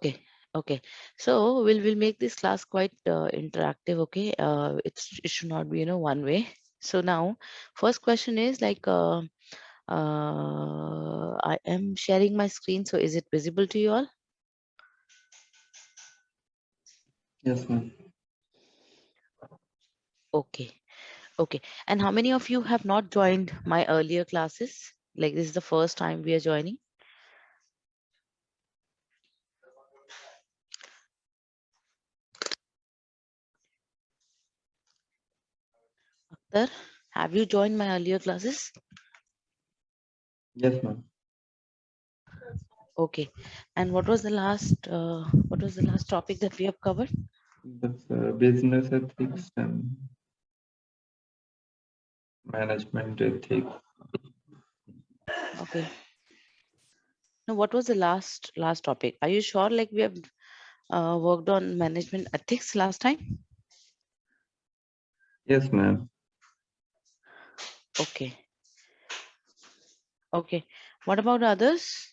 Okay, okay. So we'll make this class quite interactive. Okay, it should not be one way. So now, first question is like, I am sharing my screen. So is it visible to you all? Yes, ma'am. Okay, okay. And how many of you have not joined my earlier classes? Like this is the first time we are joining. Akhtar, have you joined my earlier classes? Yes, ma'am. Okay. And what was the last topic that we have covered? That's business ethics and management ethics. Okay. Now, what was the last topic? Are you sure? Like we have worked on management ethics last time? Yes, ma'am. Okay. Okay. What about others?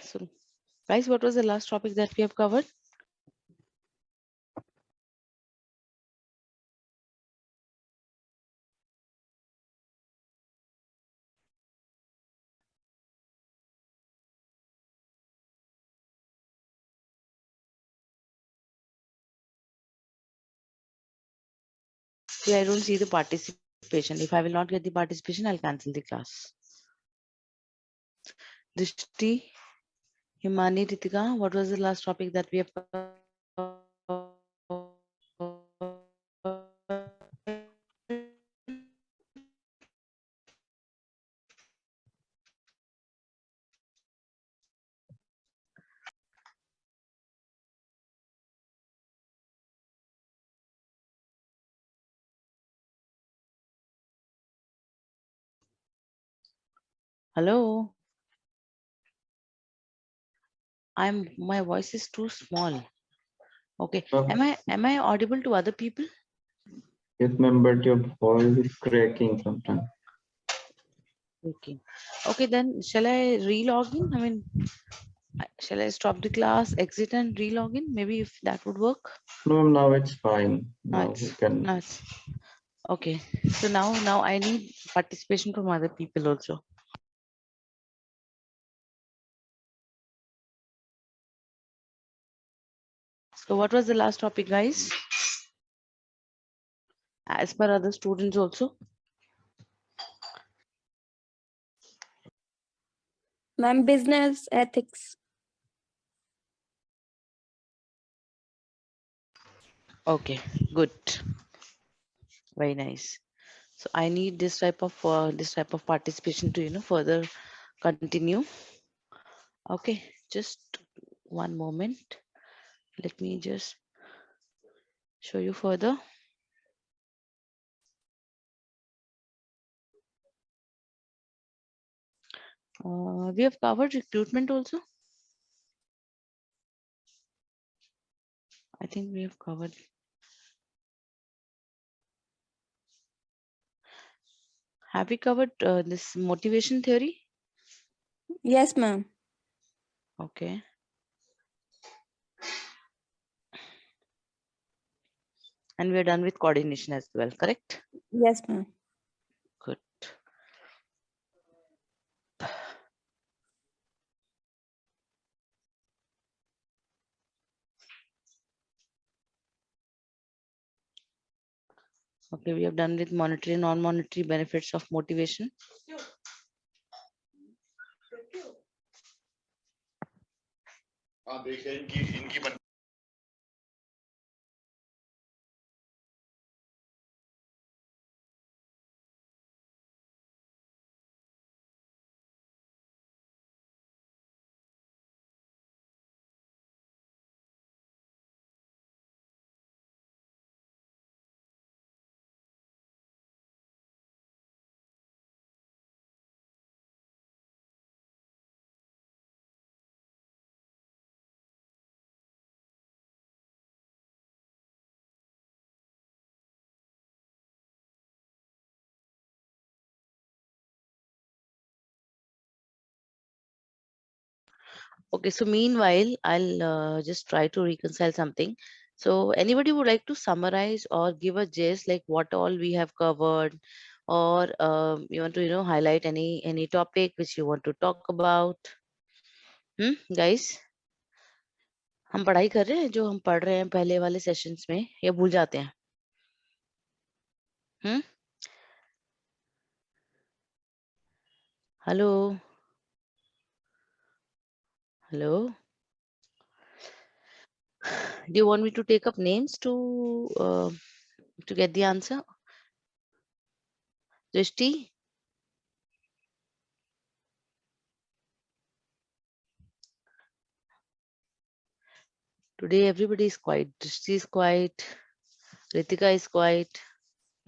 So, guys, what was the last topic that we have covered? See, I don't see the participation. If I will not get the participation, I'll cancel the class. Drishti, Himani, Ritika, what was the last topic that we have covered? Hello, my voice is too small. Okay, Uh, am I audible to other people? yes, ma'am, but your voice is cracking sometimes. Okay, okay, then shall I re-log in? I mean, shall I stop the class, exit and re-log in? Maybe if that would work. No, ma'am, now it's fine. No, Now we can. it's okay. So now I need participation from other people also. So what was the last topic, guys? As per other students also. Ma'am, business ethics. Okay, good, very nice. So I need this type of participation to further continue. Okay, just one moment. Let me just show you further. We have covered recruitment also. I think we have covered. Have we covered this motivation theory? Yes, ma'am. Okay. And we're done with coordination as well, correct? Yes, ma'am. Good. Okay, we have done with monetary and non-monetary benefits of motivation. Okay, so meanwhile, I'll just try to reconcile something. So anybody would like to summarize or give a gist like what all we have covered, or you want to highlight any topic which you want to talk about? Guys, हम पढ़ाई कर रहे हैं जो हम पढ़ रहे हैं पहले वाले सेशंस में, या भूल जाते हैं? Hello hello, do you want me to take up names to get the answer? Drishti? Today everybody is quiet. Drishti is quiet. Ritika is quiet.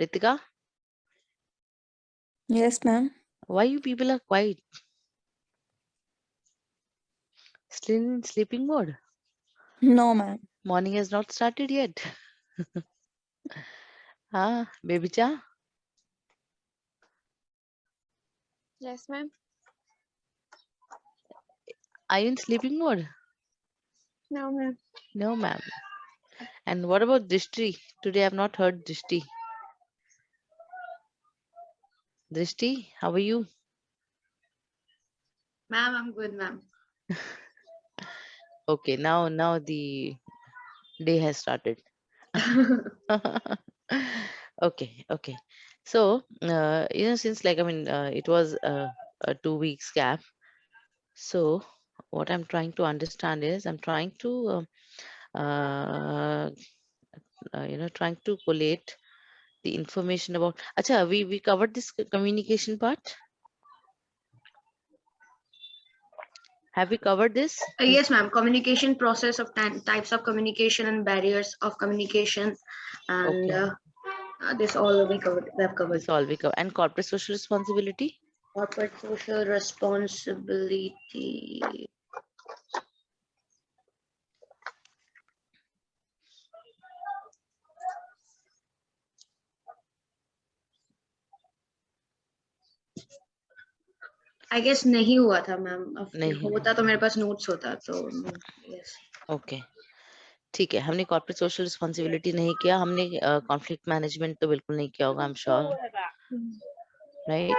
Ritika, Yes, ma'am. why you people are quiet? Still in sleeping mode? No, ma'am. Morning has not started yet. Baby cha? Yes, ma'am. Are you in sleeping mode? No, ma'am. No, ma'am. And what about Drishti? Today I have not heard Drishti. Drishti, how are you? Ma'am, I'm good, ma'am. Okay, now the day has started. Okay. So, since like, it was a 2 weeks gap. So what I'm trying to understand is I'm trying to, uh, trying to collate the information about, Acha, we covered this communication part. Have we covered this? Yes, ma'am. Communication process of types of communication and barriers of communication, and Okay. this all we covered. We have covered. This all we cover. And corporate social responsibility? Corporate social responsibility. I guess नहीं हुआ था, ma'am. नहीं होता तो मेरे पास notes होता तो yes. Okay, ठीक है। हमने कॉर्पोरेट सोशल रिस्पॉन्सिबिलिटी नहीं किया, हमने कॉन्फ्लिक्ट मैनेजमेंट तो बिल्कुल नहीं किया होगा, I am sure, right?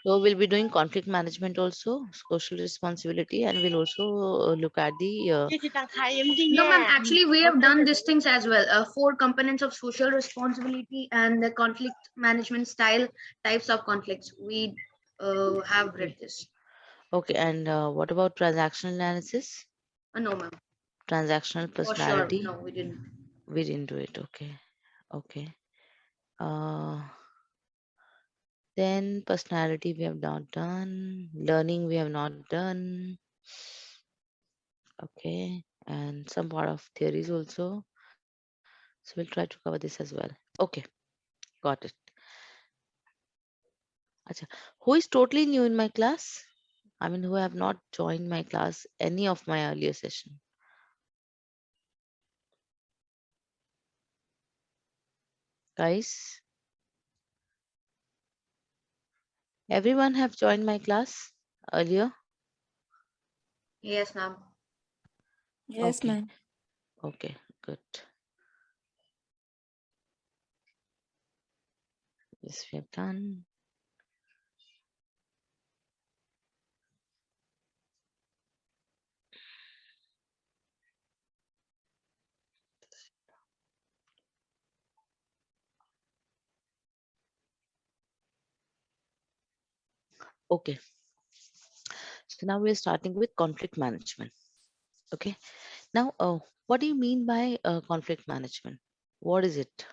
So we'll be doing conflict management also, social responsibility, and we'll also look at the No, ma'am. Actually, we have done these things as well. 4 components of social responsibility and the conflict management style, types of conflicts. We have read this. okay. And what about transactional analysis, No, ma'am. transactional For sure. personality? No, we didn't. We didn't do it. Okay. Then personality we have not done, learning we have not done. Okay, and some part of theories also. So we'll try to cover this as well. Okay, got it. Acha, who is totally new in my class? I mean, who have not joined my class any of my earlier session? Guys, everyone have joined my class earlier? Yes, ma'am. Yes, Okay. ma'am. Okay, good. Yes, we have done. Okay. So now we're starting with conflict management. Okay. Now, what do you mean by conflict management? What is it?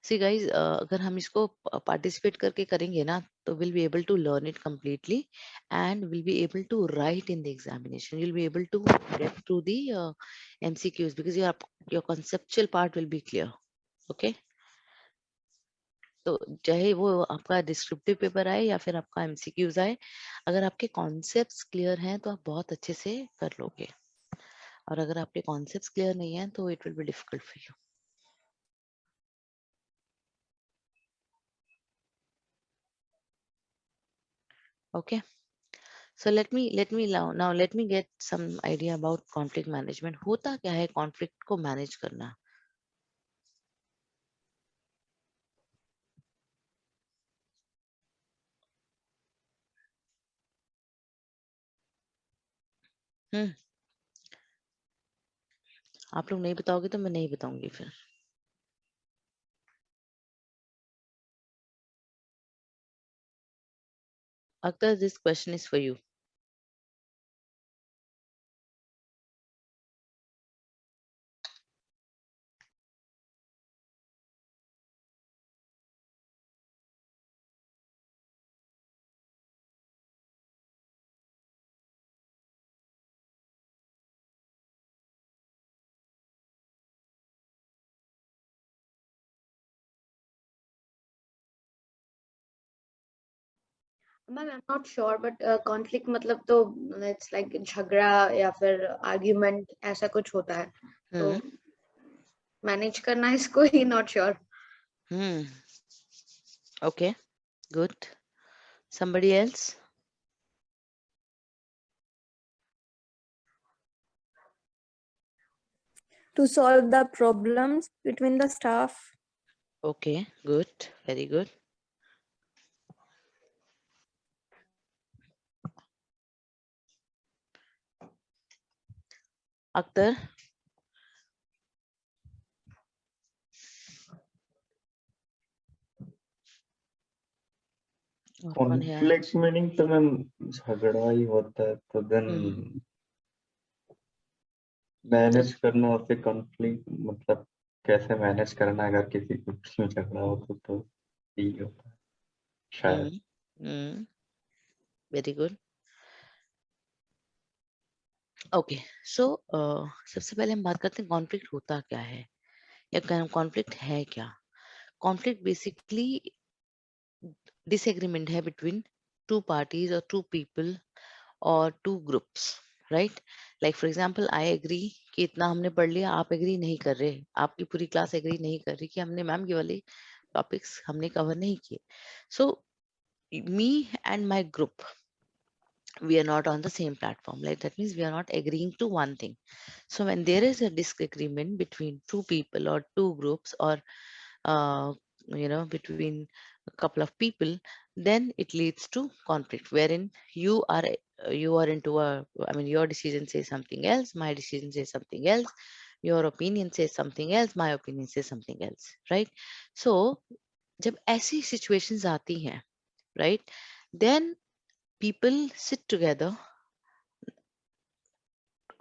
See guys, अगर हम इसको participate करके करेंगे ना, तो we'll be able to learn it completely and we'll be able to write in the examination. You'll be able to get through the MCQs because your conceptual part will be clear. Okay. तो चाहे वो आपका descriptive paper आए या फिर आपका MCQs आए, अगर आपके कॉन्सेप्ट्स क्लियर हैं तो आप बहुत अच्छे से कर लोगे, और अगर आपके कॉन्सेप्ट्स क्लियर नहीं है तो it will be difficult for you. Okay. So let me now let me get some idea about conflict management. होता क्या है conflict को manage करना? आप लोग नहीं बताओगे तो मैं नहीं बताऊंगी फिर. Akhtar, this question is for you. Ma'am I am not sure but conflict मतलब तो इट्स लाइक झगड़ा या फिर आर्ग्यूमेंट ऐसा कुछ होता है तो मैनेज करना इसको ही not sure. Okay, good. Somebody else? To solve the problems between the staff. Okay, good. Very good. Akhtar? और कौन है? कॉन्फ्लिक्ट मीनिंग तो मैम झगड़ा ही होता है तो देन मैनेज करना और फिर कॉन्फ्लिक्ट मतलब कैसे मैनेज करना अगर किसी ग्रुप में झगड़ा हो तो यही होता है शायद. Very good. Okay, so सबसे पहले हम बात करते हैं कॉन्फ्लिक्ट होता क्या है या कॉन्फ्लिक्ट है क्या. कॉन्फ्लिक्ट बेसिकली disagreement है between two parties or two people or two groups, right? Like for example, I agree कि इतना हमने पढ़ लिया, आप एग्री नहीं कर रहे, आपकी पूरी क्लास एग्री नहीं कर रही कि हमने मैम के वाले टॉपिक्स हमने कवर नहीं किए. So me and my group, we are not on the same platform. Like that means we are not agreeing to one thing. So when there is a disagreement between two people or two groups or between a couple of people, then it leads to conflict wherein you are into a, I mean, your decision says something else, my decision says something else, your opinion says something else, my opinion says something else, right? So जब ऐसी situations आती हैं, right, then people sit together.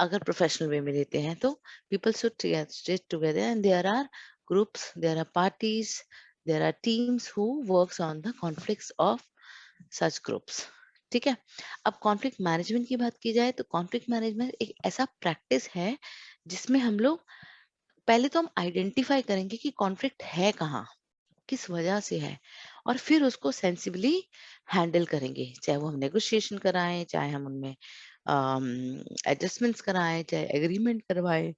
अगर professional way में लेते हैं तो people sit together and there are groups, there are parties, there are teams who works on the conflicts of such groups. ठीक है. अब कॉन्फ्लिक्ट मैनेजमेंट की बात की जाए तो कॉन्फ्लिक्ट मैनेजमेंट एक ऐसा प्रैक्टिस है जिसमें हम लोग पहले तो हम आइडेंटिफाई करेंगे कि कॉन्फ्लिक्ट है कहाँ, किस वजह से है, और फिर उसको सेंसिबली हैंडल करेंगे, चाहे वो हम नेगोशिएशन कराएं, चाहे हम उनमें एडजस्टमेंट्स कराएं, चाहे एग्रीमेंट करवाएं.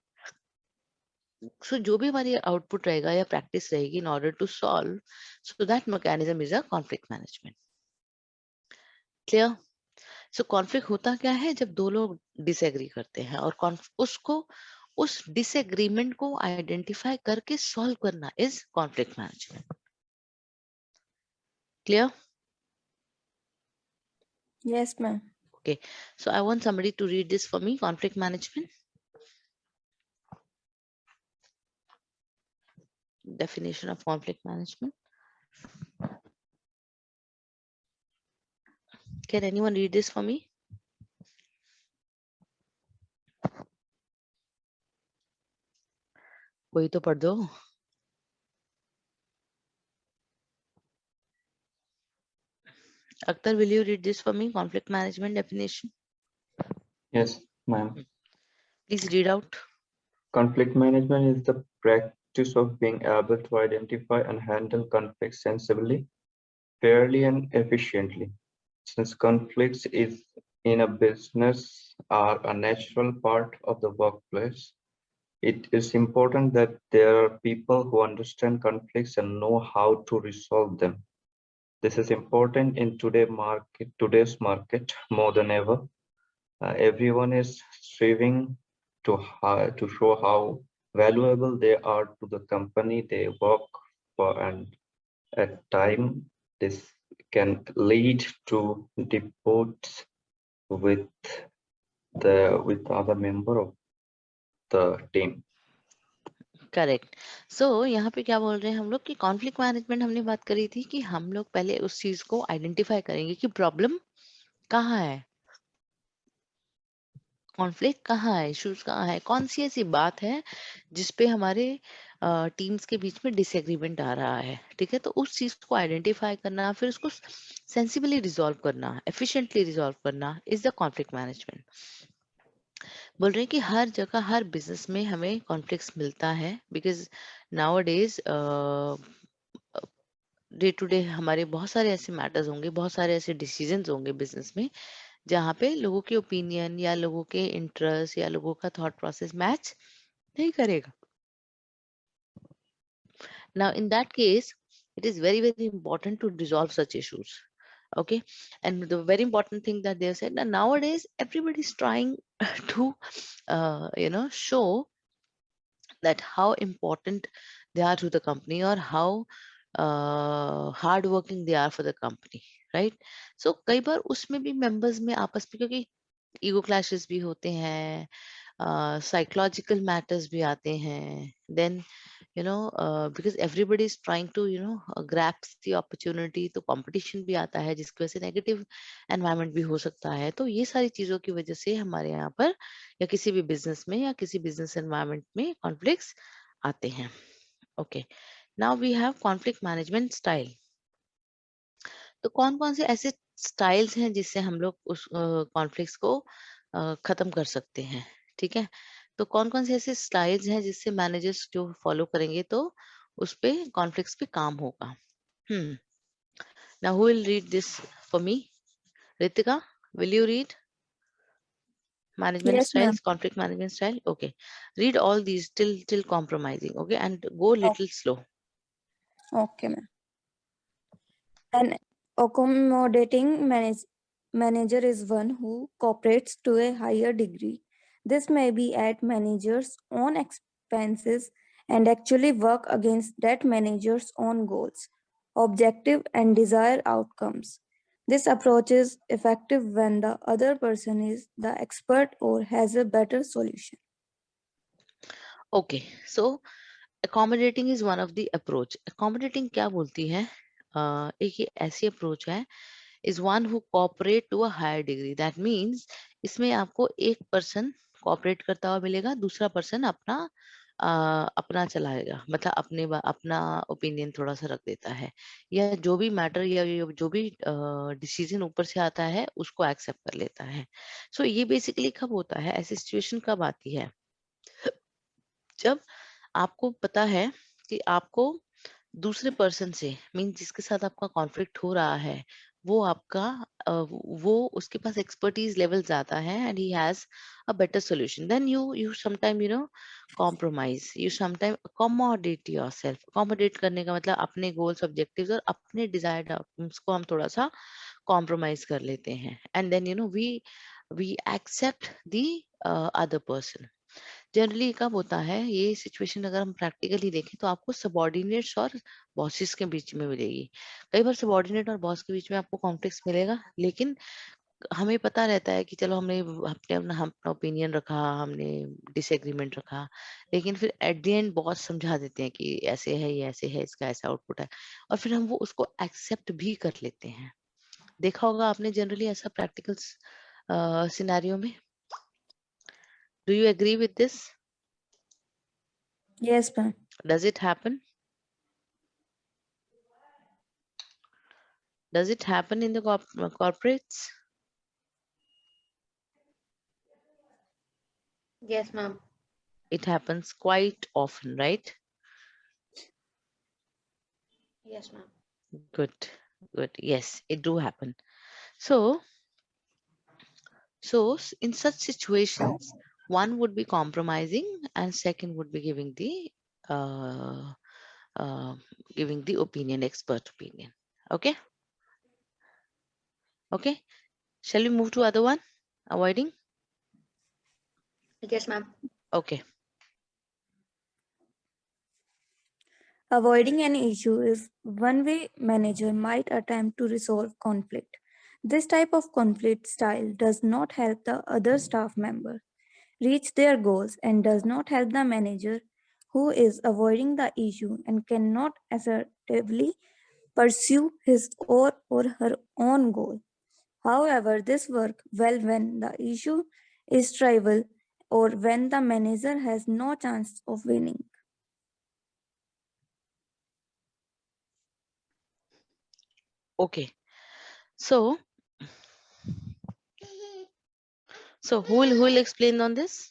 सो जो भी हमारी आउटपुट रहेगा या प्रैक्टिस रहेगी in order to solve, so that mechanism is a conflict management. Clear? So conflict होता क्या है जब दो लोग डिसएग्री करते हैं और उस डिसएग्रीमेंट को आइडेंटिफाई करके सॉल्व करना is conflict management. Clear? Yes, ma'am. Okay, so I want somebody to read this for me. Conflict management. Definition of conflict management. Can anyone read this for me? कोई तो पढ़ दो. Akhtar, will you read this for me? Conflict management definition. Yes, ma'am. Please read out. Conflict management is the practice of being able to identify and handle conflicts sensibly, fairly, and efficiently. Since conflicts is in a business are a natural part of the workplace, it is important that there are people who understand conflicts and know how to resolve them. This is important in today's market more than ever. Everyone is striving to show how valuable they are to the company they work for, and at time this can lead to debates with other member of the team. Correct. So यहाँ पे क्या बोल रहे हैं हम लोग कि conflict management हमने बात करी थी कि हम लोग पहले उस चीज को आइडेंटिफाई करेंगे कि प्रॉब्लम कहाँ है, कॉन्फ्लिक्ट कहाँ है, इश्यूज कहाँ है, कौन सी ऐसी बात है जिसपे हमारे टीम्स के बीच में डिसएग्रीमेंट आ रहा है. ठीक है, तो उस चीज को आइडेंटिफाई करना, फिर उसको सेंसिबली रिजॉल्व करना, एफिशिएंटली रिजॉल्व करना इज द कॉन्फ्लिक्ट मैनेजमेंट. बोल रहे हैं कि हर जगह हर बिजनेस में हमें कॉन्फ्लिक्ट्स मिलता है, because nowadays day to day हमारे बहुत सारे ऐसे मैटर्स होंगे, बहुत सारे ऐसे डिसीजंस होंगे बिजनेस में जहाँ पे लोगों के ओपिनियन या लोगों के इंटरेस्ट या लोगों का थॉट प्रोसेस मैच नहीं करेगा. Now in that case it is very very important to resolve such issues. Okay, and the very important thing that they have said that nowadays everybody is trying to show that how important they are to the company or how hard working they are for the company, right? So कई बार उसमें भी members में आपस में, क्योंकि ego clashes भी होते हैं, साइकोलॉजिकल मैटर्स भी आते हैं, then because everybody is trying to grasp the opportunity, तो कंपटीशन भी आता है जिसकी वजह से नेगेटिव एनवायरनमेंट भी हो सकता है. तो ये सारी चीजों की वजह से हमारे यहाँ पर या किसी भी बिजनेस में या किसी बिजनेस एनवायरनमेंट में कॉन्फ्लिक्ट्स आते हैं. Okay, now we have conflict management style. तो कौन कौन से ऐसे स्टाइल्स हैं जिससे हम लोग उस कॉन्फ्लिक्ट्स को खत्म कर सकते हैं. ठीक है, तो कौन कौन से ऐसे स्टाइल्स हैं जिससे मैनेजर्स जो फॉलो करेंगे तो उस पे कॉन्फ्लिक्ट्स पे काम होगा. Now who will read this for me? Ritika, will you read management Yes, ma'am. styles, conflict management style? Okay, read all these till compromising. Okay, and go little slow. Okay, ma'am. An accommodating manager is one who cooperates to a higher degree. This may be at manager's own expenses and actually work against that manager's own goals, objective and desired outcomes. This approach is effective when the other person is the expert or has a better solution. Okay, so accommodating is one of the approach. Accommodating क्या बोलती है? एक ये ऐसी approach है, is one who cooperate to a higher degree. That means इसमें आपको एक पर्सन कॉपरेट करता हुआ मिलेगा, दूसरा पर्सन अपना चलाएगा, मतलब अपना ओपिनियन थोड़ा सा रख देता है, या जो भी मैटर या जो भी डिसीजन ऊपर से आता है उसको एक्सेप्ट कर लेता है. सो ये बेसिकली कब होता है, ऐसी सिचुएशन कब आती है? जब आपको पता है कि आपको दूसरे पर्सन से मीन जिसके साथ आपका कॉन्फ्लिक्ट हो रहा है वो उसके पास एक्सपर्टीज लेवल ज्यादा है and he has a better solution. Then you sometime compromise, you sometime accommodate yourself. Accommodate करने का मतलब अपने गोल्स, ऑब्जेक्टिव्स और अपने डिजायर्ड आउटकम्स को हम थोड़ा सा कॉम्प्रोमाइज कर लेते हैं, and then we accept the other person. Generally कब होता है ये सिचुएशन, अगर हम प्रैक्टिकली देखें तो आपको सबॉर्डिनेट्स और बॉसेस के बीच में मिलेगी. कई बार सबॉर्डिनेट और बॉस के बीच में आपको कॉन्फ्लिक्ट्स मिलेगा, लेकिन हमें पता रहता है कि चलो हमने अपना ओपिनियन रखा, हमने डिसएग्रीमेंट रखा, लेकिन फिर एट द एंड बॉस समझा देते हैं कि ऐसे है, ये ऐसे है, इसका ऐसा आउटपुट है, और फिर हम वो उसको एक्सेप्ट भी कर लेते हैं. देखा होगा आपने जनरली ऐसा प्रैक्टिकल सिनेरियो में. Do you agree with this? Yes, ma'am. Does it happen? Does it happen in the corporates? Yes, ma'am. It happens quite often, right? Yes, ma'am. Good, good. Yes, it do happen. So in such situations, one would be compromising and second would be giving the opinion, expert opinion. Okay. Okay, shall we move to other one, avoiding? Yes, ma'am. Okay. Avoiding an issue is one way manager might attempt to resolve conflict. This type of conflict style does not help the other staff member reach their goals and does not help the manager who is avoiding the issue and cannot assertively pursue his or her own goal. However, this works well when the issue is trivial or when the manager has no chance of winning. Okay. So who will explain on this?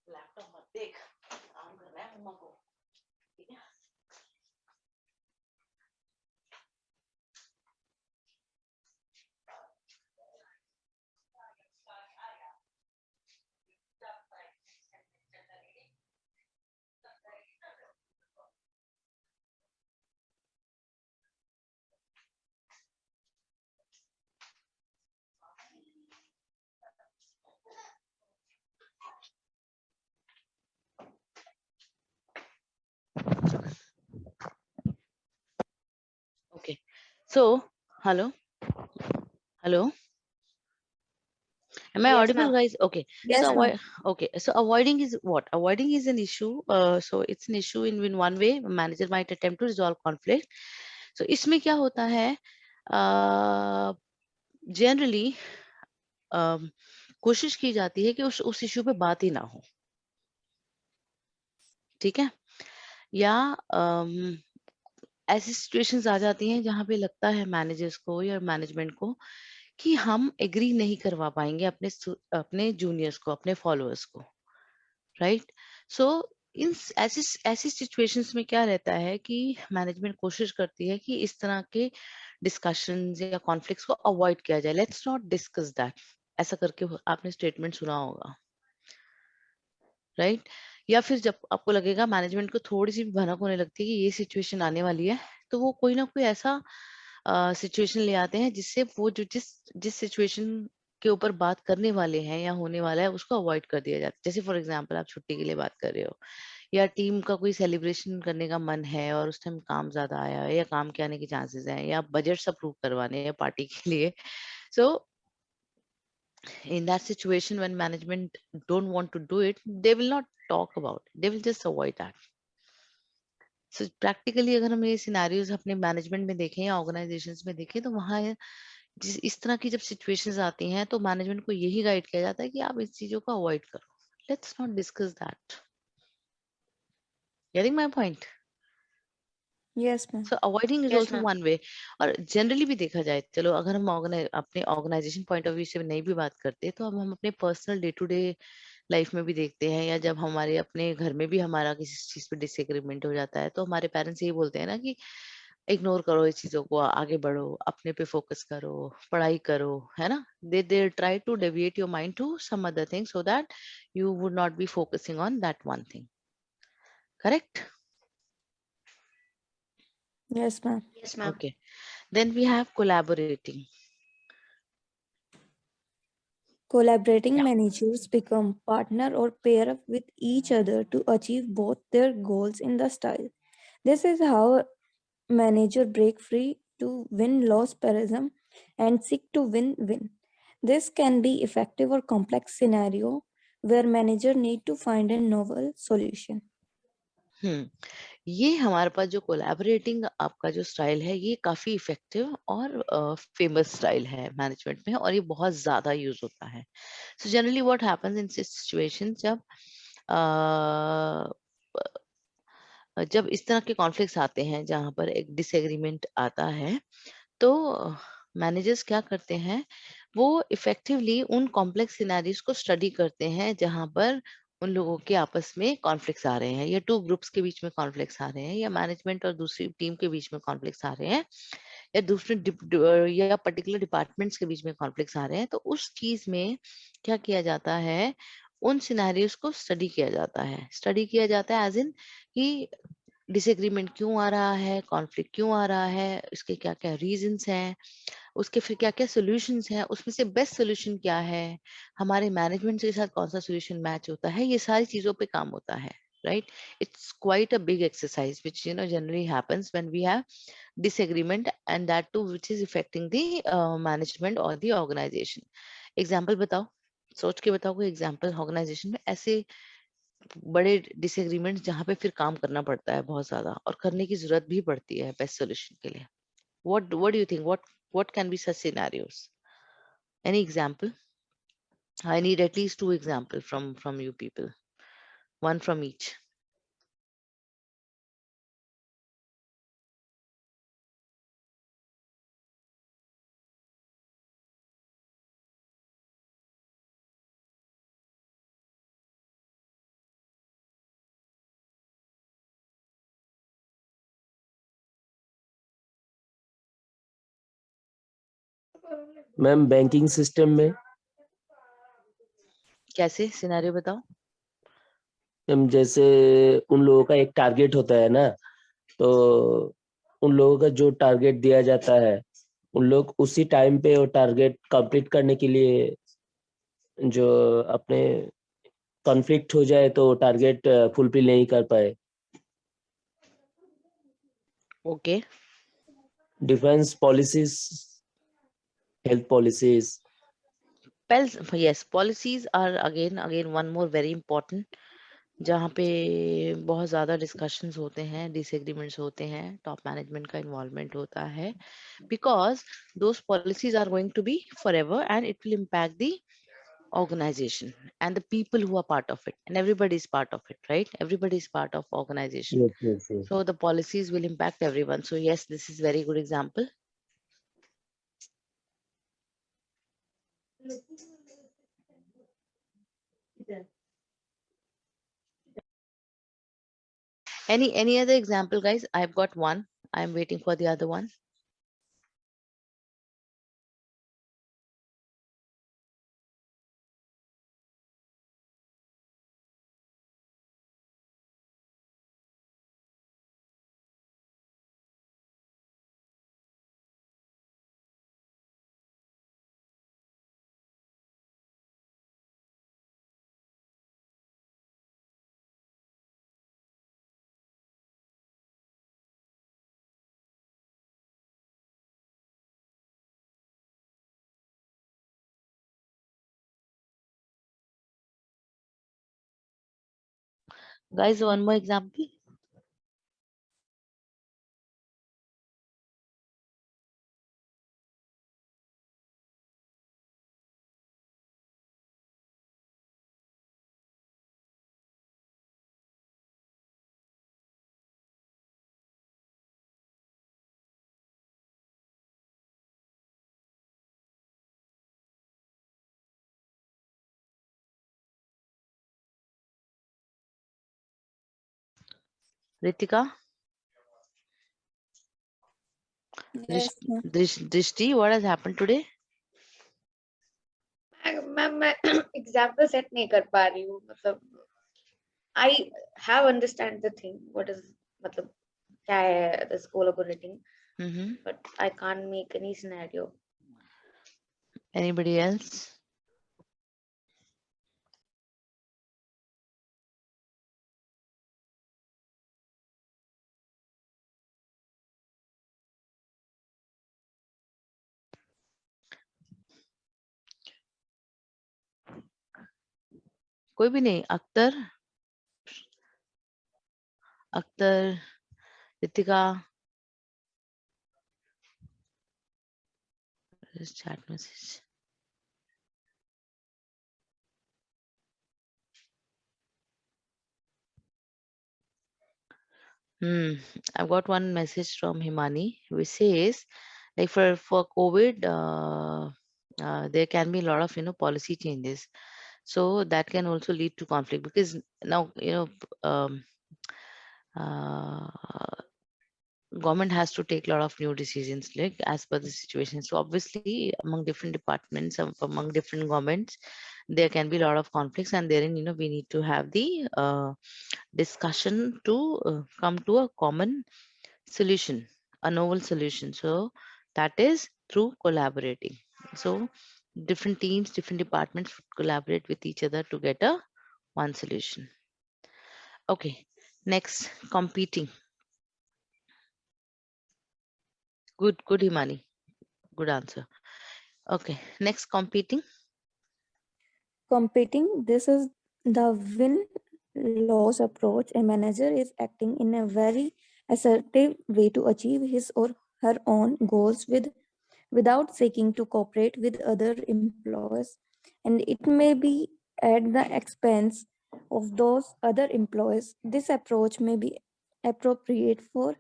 Laptop मत देख, काम कर रहा है मम्मा को, ठीक है? Okay. So, hello. Am I Yes, audible, ma'am. guys? Okay. Yes, So, ma'am. okay. So, avoiding is what? Avoiding is an issue. So, it's an issue in one way. A manager might attempt to resolve conflict. So, इसमें क्या होता है? Generally, कोशिश की जाती है कि उस इश्यू पे बात ही ना हो, ठीक है? या ऐसी सिचुएशंस आ जाती हैं जहाँ पे लगता है मैनेजर्स को या मैनेजमेंट को कि हम एग्री नहीं करवा पाएंगे अपने जूनियर्स को, अपने फॉलोअर्स को, राइट? सो इन ऐसी ऐसी सिचुएशंस में क्या रहता है कि मैनेजमेंट कोशिश करती है कि इस तरह के डिस्कशंस या कॉन्फ्लिक्ट्स को अवॉइड किया जाए। लेट्स नॉट डिस्कस दैट, ऐसा करके आपने स्टेटमेंट सुना होगा, राइट? या फिर जब आपको लगेगा मैनेजमेंट को थोड़ी सी भी भनक होने लगती है कि ये सिचुएशन आने वाली है, तो वो कोई ना कोई ऐसा सिचुएशन ले आते हैं जिससे वो जो जिस जिस सिचुएशन के ऊपर बात करने वाले हैं या होने वाला है उसको अवॉइड कर दिया जाता है। जैसे फॉर एग्जांपल आप छुट्टी के लिए बात कर रहे हो, या टीम का कोई सेलिब्रेशन करने का मन है और उस टाइम काम ज्यादा आया है या काम के आने के चांसेस हैं, या बजट अप्रूव करवाने हैं पार्टी के लिए। सो in that situation when management don't want to do it, they will not talk about it, they will just avoid that. So practically अगर हम ये सिनेरियोज अपने मैनेजमेंट में देखें या ऑर्गेनाइजेशंस में देखें, तो वहाँ जिस इस तरह की जब सिचुएशंस आती हैं तो मैनेजमेंट को यही गाइड किया जाता है कि आप इस चीजों को अवॉइड करो, let's not discuss that. Getting my point? Yes, ma'am. So avoiding is Yes, also ma'am. One way. और जनरली भी देखा जाए, चलो अगर हम अपने ऑर्गेनाइजेशन पॉइंट ऑफ व्यू से नहीं भी बात करते, तो अब हम अपने personal day to day life में भी देखते हैं, या जब हमारे अपने घर में भी हमारा किसी चीज पे डिसएग्रीमेंट हो जाता है, तो हमारे पेरेंट्स यही बोलते हैं ना कि इग्नोर करो इस चीजों को, आगे बढ़ो, अपने पे फोकस करो, पढ़ाई करो, है ना? They try to deviate your mind to some other thing so that you would not be focusing on that one thing, correct? Yes, ma'am. Yes, ma'am. Okay, then we have collaborating. Collaborating Yeah. managers become partner or pair up with each other to achieve both their goals in the style. This is how manager break free to win-loss parism and seek to win-win. This can be effective or complex scenario where manager need to find a novel solution. ये हमारे पास जो collaborating आपका जो style है, ये काफी effective और famous style है मैनेजमेंट में, और ये बहुत ज्यादा यूज होता है। So generally what happens in situation, जब इस तरह के कॉन्फ्लिक्ट्स आते हैं जहां पर एक डिसएग्रीमेंट आता है, तो मैनेजर्स क्या करते हैं, वो इफेक्टिवली उन कॉम्प्लेक्स सिनेरियोज को स्टडी करते हैं जहां पर उन लोगों के आपस में कॉन्फ्लिक्ट्स आ रहे हैं, या टू ग्रुप्स के बीच में कॉन्फ्लिक्ट्स आ रहे हैं, या मैनेजमेंट और दूसरी टीम के बीच में कॉन्फ्लिक्ट्स आ रहे हैं, या या पर्टिकुलर डिपार्टमेंट्स के बीच में कॉन्फ्लिक्ट्स आ रहे हैं। तो उस चीज में क्या किया जाता है, उन सिनेरियोज को स्टडी किया जाता है। स्टडी किया जाता है एज इन कि डिसएग्रीमेंट क्यों आ रहा है, कॉन्फ्लिक्ट क्यों आ रहा है, इसके क्या क्या रीजंस हैं, उसके फिर क्या क्या सॉल्यूशंस हैं, उसमें से बेस्ट सॉल्यूशन क्या है, हमारे मैनेजमेंट के साथ कौन सा सॉल्यूशन मैच होता है, ये सारी चीजों पे काम होता है, right? It's quite a big exercise which generally happens when we have disagreement, and that too which is affecting the management or the organization. Example बताओ, सोच के बताओ कोई एग्जाम्पल ऑर्गेनाइजेशन में ऐसे बड़े डिसएग्रीमेंट जहाँ पे फिर काम करना पड़ता है बहुत ज्यादा, और करने की जरूरत भी पड़ती है बेस्ट सॉल्यूशन के लिए। what do you think, what can be such scenarios? Any example? I need at least 2 examples from you people, one from each. Ma'am banking system में कैसे सिनेरियो बताओ। मैम जैसे उन लोगों का एक टारगेट होता है ना, तो उन लोगों का जो टारगेट दिया जाता है, उन लोग उसी टाइम पे वो टारगेट कंप्लीट करने के लिए जो अपने कॉन्फ्लिक्ट हो जाए तो टारगेट फुलफिल नहीं कर पाए। Okay, defence policies, health policies. yes, policies are again one more very important, जहाँ पे बहुत ज़्यादा डिस्कशंस होते हैं, डिसएग्रीमेंट्स होते हैं, टॉप मैनेजमेंट का इन्वॉल्वमेंट होता है, because those policies are going to be forever and it will impact the organization and the people who are part of it, and everybody is part of it, right? Everybody is part of organization, yes yes yes. so the policies will impact everyone. So yes, this is very good example. Any other example, guys? I've got one, I'm waiting for the other one. Guys, one more example. Ritika, Yes, ma'am. Drishti, what has happened today? Ma'am मैं example set नहीं कर पा रही हूँ, मतलब I have understand the thing what is, मतलब क्या है this collaborating, Mm-hmm. But I can't make any scenario. Anybody else? कोई भी नहीं? Akhtar, Ritika, chat message. I've got one message from Himani which says, like for COVID, there can be a lot of policy changes, so that can also lead to conflict, because now uh, government has to take a lot of new decisions like as per the situation. So obviously among different departments, among different governments, there can be a lot of conflicts, and therein we need to have the discussion to come to a common solution, a novel solution. So that is through collaborating. So different teams, different departments would collaborate with each other to get a one solution. Okay, next, competing. Good, Himani. Good answer. Okay, next, competing. Competing, this is the win-loss approach. A manager is acting in a very assertive way to achieve his or her own goals without seeking to cooperate with other employees, and it may be at the expense of those other employees. This approach may be appropriate for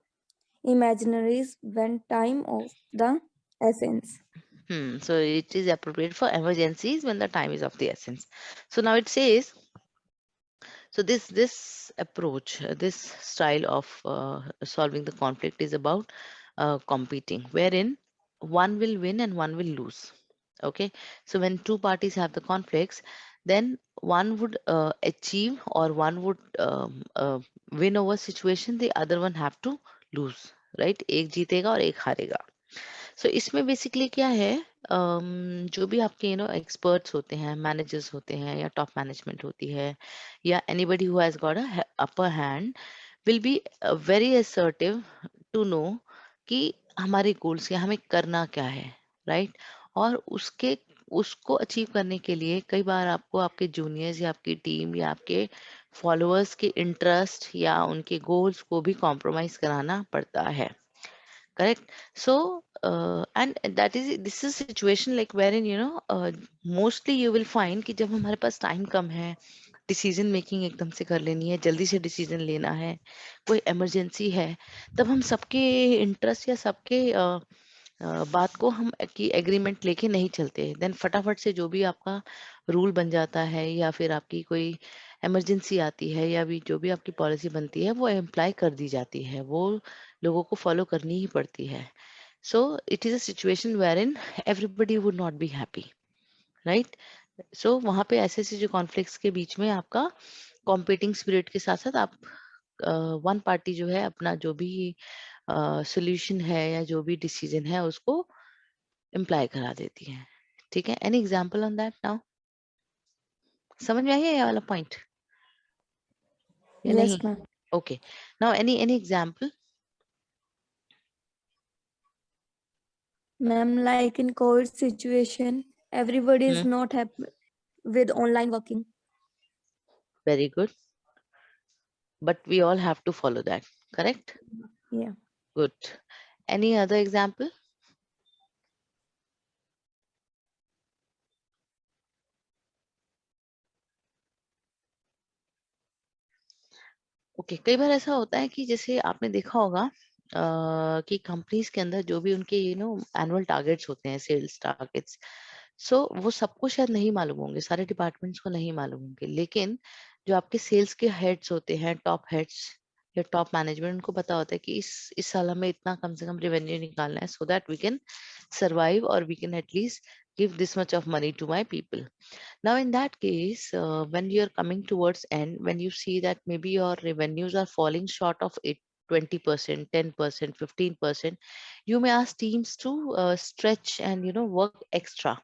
imaginaries when time of the essence. So it is appropriate for emergencies when the time is of the essence. So now it says, so this approach, this style of solving the conflict is about competing, wherein one will win and one will lose. Okay, so when two parties have the conflicts, then one would achieve, or one would win over situation, the other one have to lose, right? एक जीतेगा और एक हारेगा. सो इसमें basically क्या है, जो भी आपके एक्सपर्ट्स होते हैं, मैनेजर्स होते हैं, या टॉप मैनेजमेंट होती है, या anybody who has got a upper hand will be very assertive to know कि हमारे गोल्स क्या, हमें करना क्या है, राइट? और उसको अचीव करने के लिए कई बार आपको आपके जूनियर्स या आपकी टीम या आपके फॉलोअर्स के इंटरेस्ट या उनके गोल्स को भी कॉम्प्रोमाइज कराना पड़ता है. Correct. So and that is, this is situation like wherein mostly you will find कि जब हमारे पास टाइम कम है, डिसीजन मेकिंग एकदम से कर लेनी है, जल्दी से डिसीजन लेना है, कोई इमरजेंसी है, तब हम सबके इंटरेस्ट या सबके बात को हम की एग्रीमेंट लेके नहीं चलते. देन फटाफट से जो भी आपका रूल बन जाता है, या फिर आपकी कोई इमरजेंसी आती है, या भी जो भी आपकी पॉलिसी बनती है, वो एम्प्लाई कर दी जाती है, वो लोगों को फॉलो करनी ही पड़ती है. So it is a situation where in everybody would not be happy, right? So वहां पे ऐसे ऐसे जो कॉन्फ्लिक्ट्स के बीच में आपका कॉम्पिटिंग स्पिरिट के साथ साथ आप वन पार्टी जो है अपना जो भी सोल्यूशन है या जो भी डिसीजन है उसको इम्प्लाई करा देती है. ठीक है, any example on that now? समझ में आया ये वाला पॉइंट या Yes, नहीं? ma'am. Okay, now any example? Ma'am, like in COVID situation, everybody is not happy with online working. Very good, but we all have to follow that, correct? Yeah. Good. Any other example? Okay, कई बार ऐसा होता है कि जैसे आपने देखा होगा कि कंपनीज के अंदर जो भी उनके एनुअल टारगेट्स होते हैं, सेल्स टारगेट्स, सो वो सबको शायद नहीं मालूम होंगे, सारे डिपार्टमेंट्स को नहीं मालूम होंगे, लेकिन जो आपके सेल्स के हेड्स होते हैं, टॉप हेड्स या टॉप मैनेजमेंट, उनको पता होता है कि इस साल हमें इतना कम से कम रेवेन्यू निकालना है, so that we can survive, or we can at least give this much of money to my people. Now in that case, when you're coming towards end, when you see that maybe your revenues are falling short of it, 20%, 10%, 15%, you may ask teams to stretch and work extra.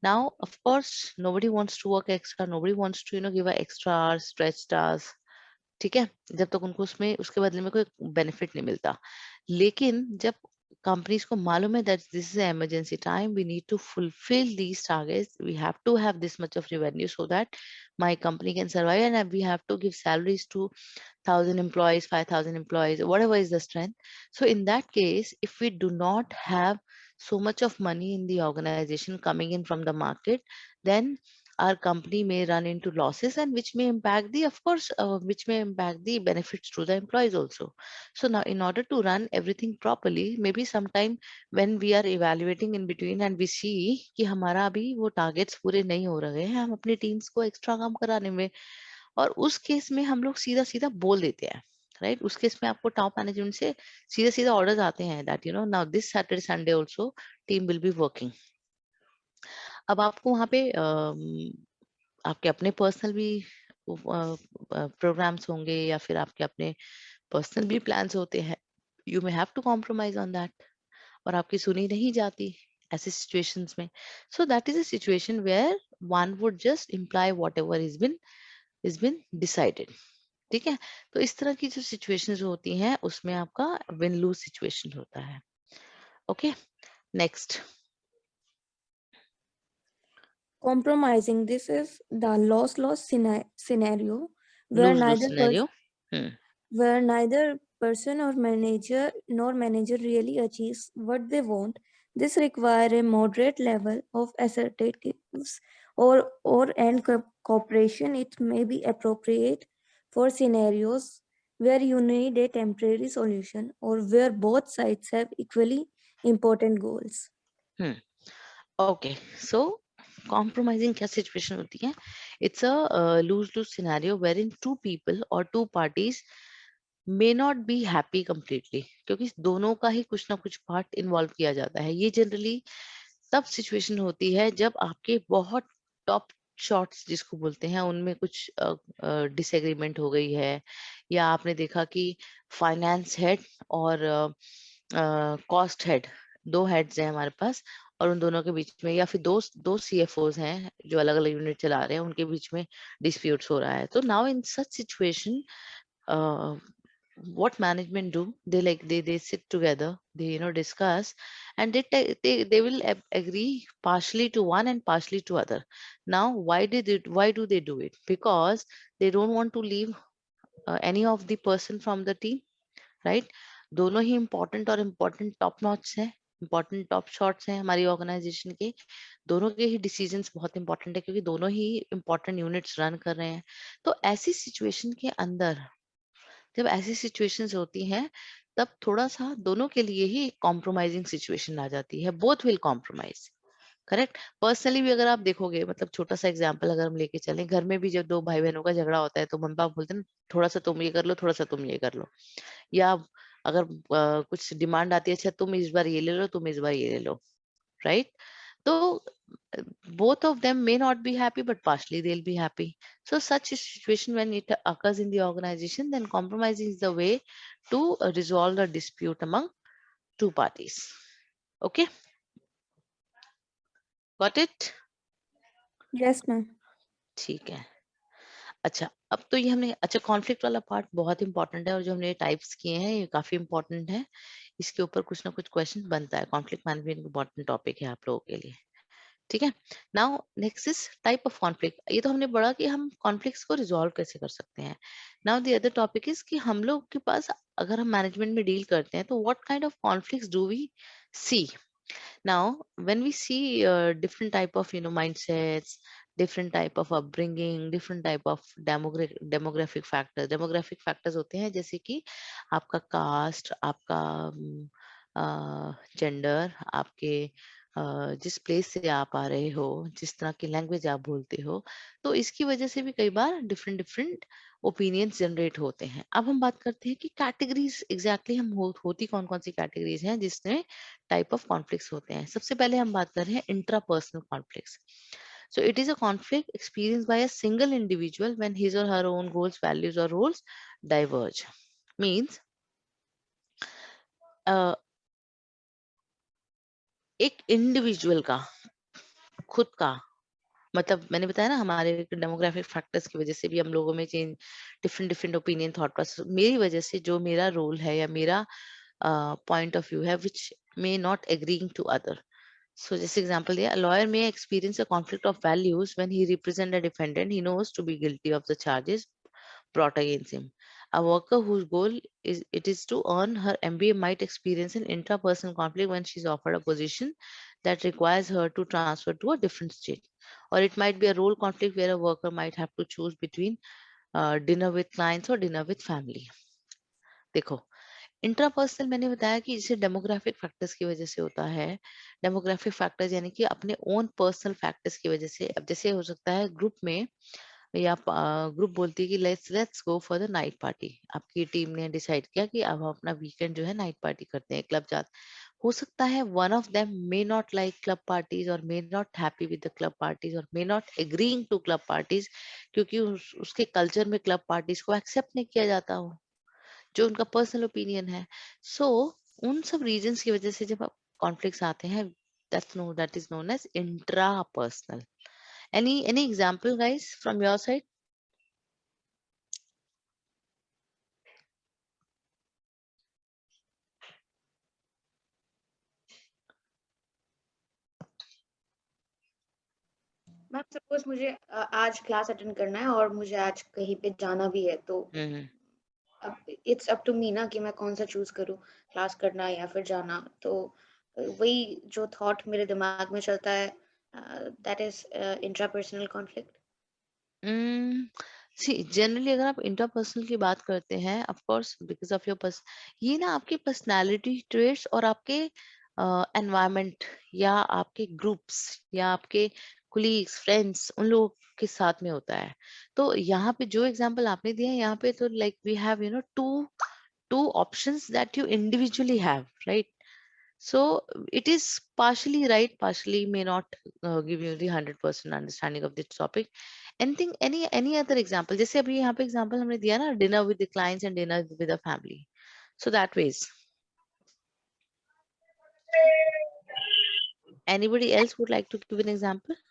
Now of course nobody wants to work extra, nobody wants to give a extra hours, stretched hours. ठीक है, जब तक उनको उसमें उसके बदले में कोई बेनिफिट नहीं मिलता. लेकिन जब कंपनीज को मालूम है that this is emergency time, we need to fulfil these targets, we have to have this much of revenue so that my company can survive, and we have to give salaries to 1,000 employees, 5,000 employees, whatever is the strength. So in that case, if we do not have so much of money in the organization coming in from the market, then our company may run into losses, and which may impact the, of course, which may impact the benefits to the employees also. So now, in order to run everything properly, maybe sometime when we are evaluating in between and we see कि हमारा अभी वो targets पूरे नहीं हो रहे हैं, हम अपनी teams को extra काम कराने में, और उस केस में हम लोग सीधा सीधा बोल देते हैं, राइट? उस केस में आपको टॉप मैनेजमेंट से सीधा सीधा ऑर्डर्स आते हैं that you know now this Saturday Sunday also team will be working. अब आपको वहाँ पे आपके अपने पर्सनल भी प्रोग्राम्स होंगे या फिर आपके अपने पर्सनल भी प्लान्स होते हैं, you may have to compromise on that, और आपकी सुनी नहीं जाती ऐसे सिचुएशंस में। So that is a situation where one would just imply whatever is been decided. ठीक है, तो इस तरह की जो सिचुएशंस होती हैं उसमें आपका विन लूज सिचुएशन होता है। Okay, next. Compromising, this is the loss-loss scenario where lose lose neither scenario. where neither person or manager nor manager really achieves what they want. This requires a moderate level of assertiveness or and cooperation. It may be appropriate for scenarios where you need a temporary solution or where both sides have equally important goals. Okay, so compromising क्या situation होती है? It's a lose lose scenario where in two people और two parties may not be happy completely, क्योंकि दोनों का ही कुछ ना कुछ पार्ट इन्वॉल्व किया जाता है। ये जनरली तब सिचुएशन होती है जब आपके बहुत टॉप शॉट्स जिसको बोलते हैं उनमें कुछ डिसएग्रीमेंट हो गई है, या आपने देखा कि फाइनेंस हेड और कॉस्ट हेड, दो हेड्स हैं हमारे पास, और उन दोनों के बीच में, या फिर दो सीएफओज हैं जो अलग अलग यूनिट चला रहे हैं, उनके बीच में डिस्प्यूट्स हो रहा है। तो now in such situation what management do, they sit together, they discuss, and they will agree partially to one and partially to other. Now why do they do it? Because they don't want to leave any of the person from the team, right? दोनों ही important और important top notch है, important top shots हैं हमारी organisation के। दोनों के ही decisions बहुत important है क्योंकि दोनों ही इंपॉर्टेंट यूनिट्स रन कर रहे हैं। तो ऐसी सिचुएशन के अंदर जब ऐसी सिचुएशंस होती हैं तब थोड़ा सा दोनों के लिए ही कॉम्प्रोमाइजिंग सिचुएशन आ जाती है, both will compromise. Correct. Personally भी अगर आप देखोगे, मतलब छोटा सा एग्जांपल अगर हम लेके चलें, घर में भी जब दो भाई बहनों का झगड़ा होता है तो मम्मी पापा बोलते हैं थोड़ा सा तुम ये कर लो, थोड़ा सा तुम ये कर लो, या अगर कुछ डिमांड आती है, अच्छा तुम इस बार ये ले लो, तुम इस बार ये ले लो, राइट? तो both of them may not be happy, but partially they'll be happy. So such a situation when it occurs in the organization, then compromising is the way to resolve the dispute among two parties. Okay, got it? Yes, ma'am. ठीक है। अच्छा, अब तो ये हमने, अच्छा conflict वाला part बहुत इंपॉर्टेंट है, और जो हमने टाइप्स किए हैं ये काफी इंपॉर्टेंट है, इसके ऊपर कुछ ना कुछ क्वेश्चन बनता है। कॉन्फ्लिक्ट मैनेजमेंट इंपॉर्टेंट टॉपिक है आप लोगों के लिए, ठीक है। Now next is type of conflict. ये तो हमने पढ़ा कि हम कॉन्फ्लिक्ट्स को रिजॉल्व कैसे कर सकते हैं। Now the other topic is कि हम लोग के पास अगर हम मैनेजमेंट में डील करते हैं तो what kind of conflicts do we see. Now, when we see different type of mindsets, different type of upbringing, different type of demographic factors होते हैं, जैसे कि आपका कास्ट, आपका जेंडर, आपके जिस प्लेस से आप आ रहे हो, जिस तरह की लैंग्वेज आप बोलते हो, तो इसकी वजह से भी कई बार डिफरेंट डिफरेंट ओपिनियंस जनरेट होते हैं। अब हम बात करते हैं कि कैटेगरीज एग्जैक्टली हम होती कौन कौन सी कैटेगरीज हैं जिसमें टाइप ऑफ कॉन्फ्लिक्ट्स होते हैं। सबसे पहले हम बात कर रहे हैं intrapersonal conflicts. So it is a conflict experienced by a single individual when his or her own goals, values or roles diverge. Means एक इंडिविजुअल का खुद का, मतलब मैंने बताया ना हमारे डेमोग्राफिक फैक्टर्स की वजह से भी हम लोगों में change, different different opinion, thought process, मेरी वजह से जो मेरा रोल है या मेरा पॉइंट ऑफ व्यू है which may not agreeing to other. So just example there, a lawyer may experience a conflict of values when he represents a defendant he knows to be guilty of the charges brought against him. A worker whose goal is to earn her MBA might experience an intrapersonal conflict when she is offered a position that requires her to transfer to a different state. or it might be a role conflict where a worker might have to choose between dinner with clients or dinner with family. देखो, intrapersonal मैंने बताया कि इसे demographic factors की वजह से होता है। डेमोग्राफिक फैक्टर्स यानी कि अपने ओन पर्सनल फैक्टर्स की वजह से। अब जैसे हो सकता है ग्रुप में, या ग्रुप बोलती है कि let's go for the night party. आपकी टीम ने डिसाइड किया कि अब हम अपना वीकेंड जो है नाइट पार्टी करते हैं, क्लब जाते। हो सकता है one of them may not like club parties और may not happy with the club parties और may not agreeing to club parties, क्योंकि उसके कल्चर में क्लब पार्टीज को एक्सेप्ट नहीं किया जाता हो, जो उनका पर्सनल ओपिनियन है। सो उन सब रीजंस की वजह से जब कॉन्फ्लिक्ट्स आते हैं, that is known as intrapersonal. Any example, guys, from your side? Ma'am suppose मुझे आज क्लास अटेंड करना है और मुझे आज कहीं पे जाना भी है, तो अब इट्स अप टू मी ना कि मैं कौन सा चूज करूं, क्लास करना या फिर जाना। तो वही जो थॉट मेरे दिमाग में चलता है, that is intrapersonal conflict. Generally अगर आप इंटरपर्सनल की बात करते हैं, of course because of your ये ना आपके पर्सनालिटी ट्रेट्स और आपके एनवायरनमेंट या आपके ग्रुप्स या आपके कुलीग्स फ्रेंड्स उन लोगों के साथ में होता है। तो यहाँ पे जो एग्जांपल आपने दिया है, यहाँ पे तो like we have two options that you individually have, right? So it is partially right, partially may not give you the 100% understanding of this topic. Anything, any other example? जैसे अभी यहाँ पे example हमने दिया ना, dinner with the clients and dinner with the family. So that ways. Anybody else would like to give an example?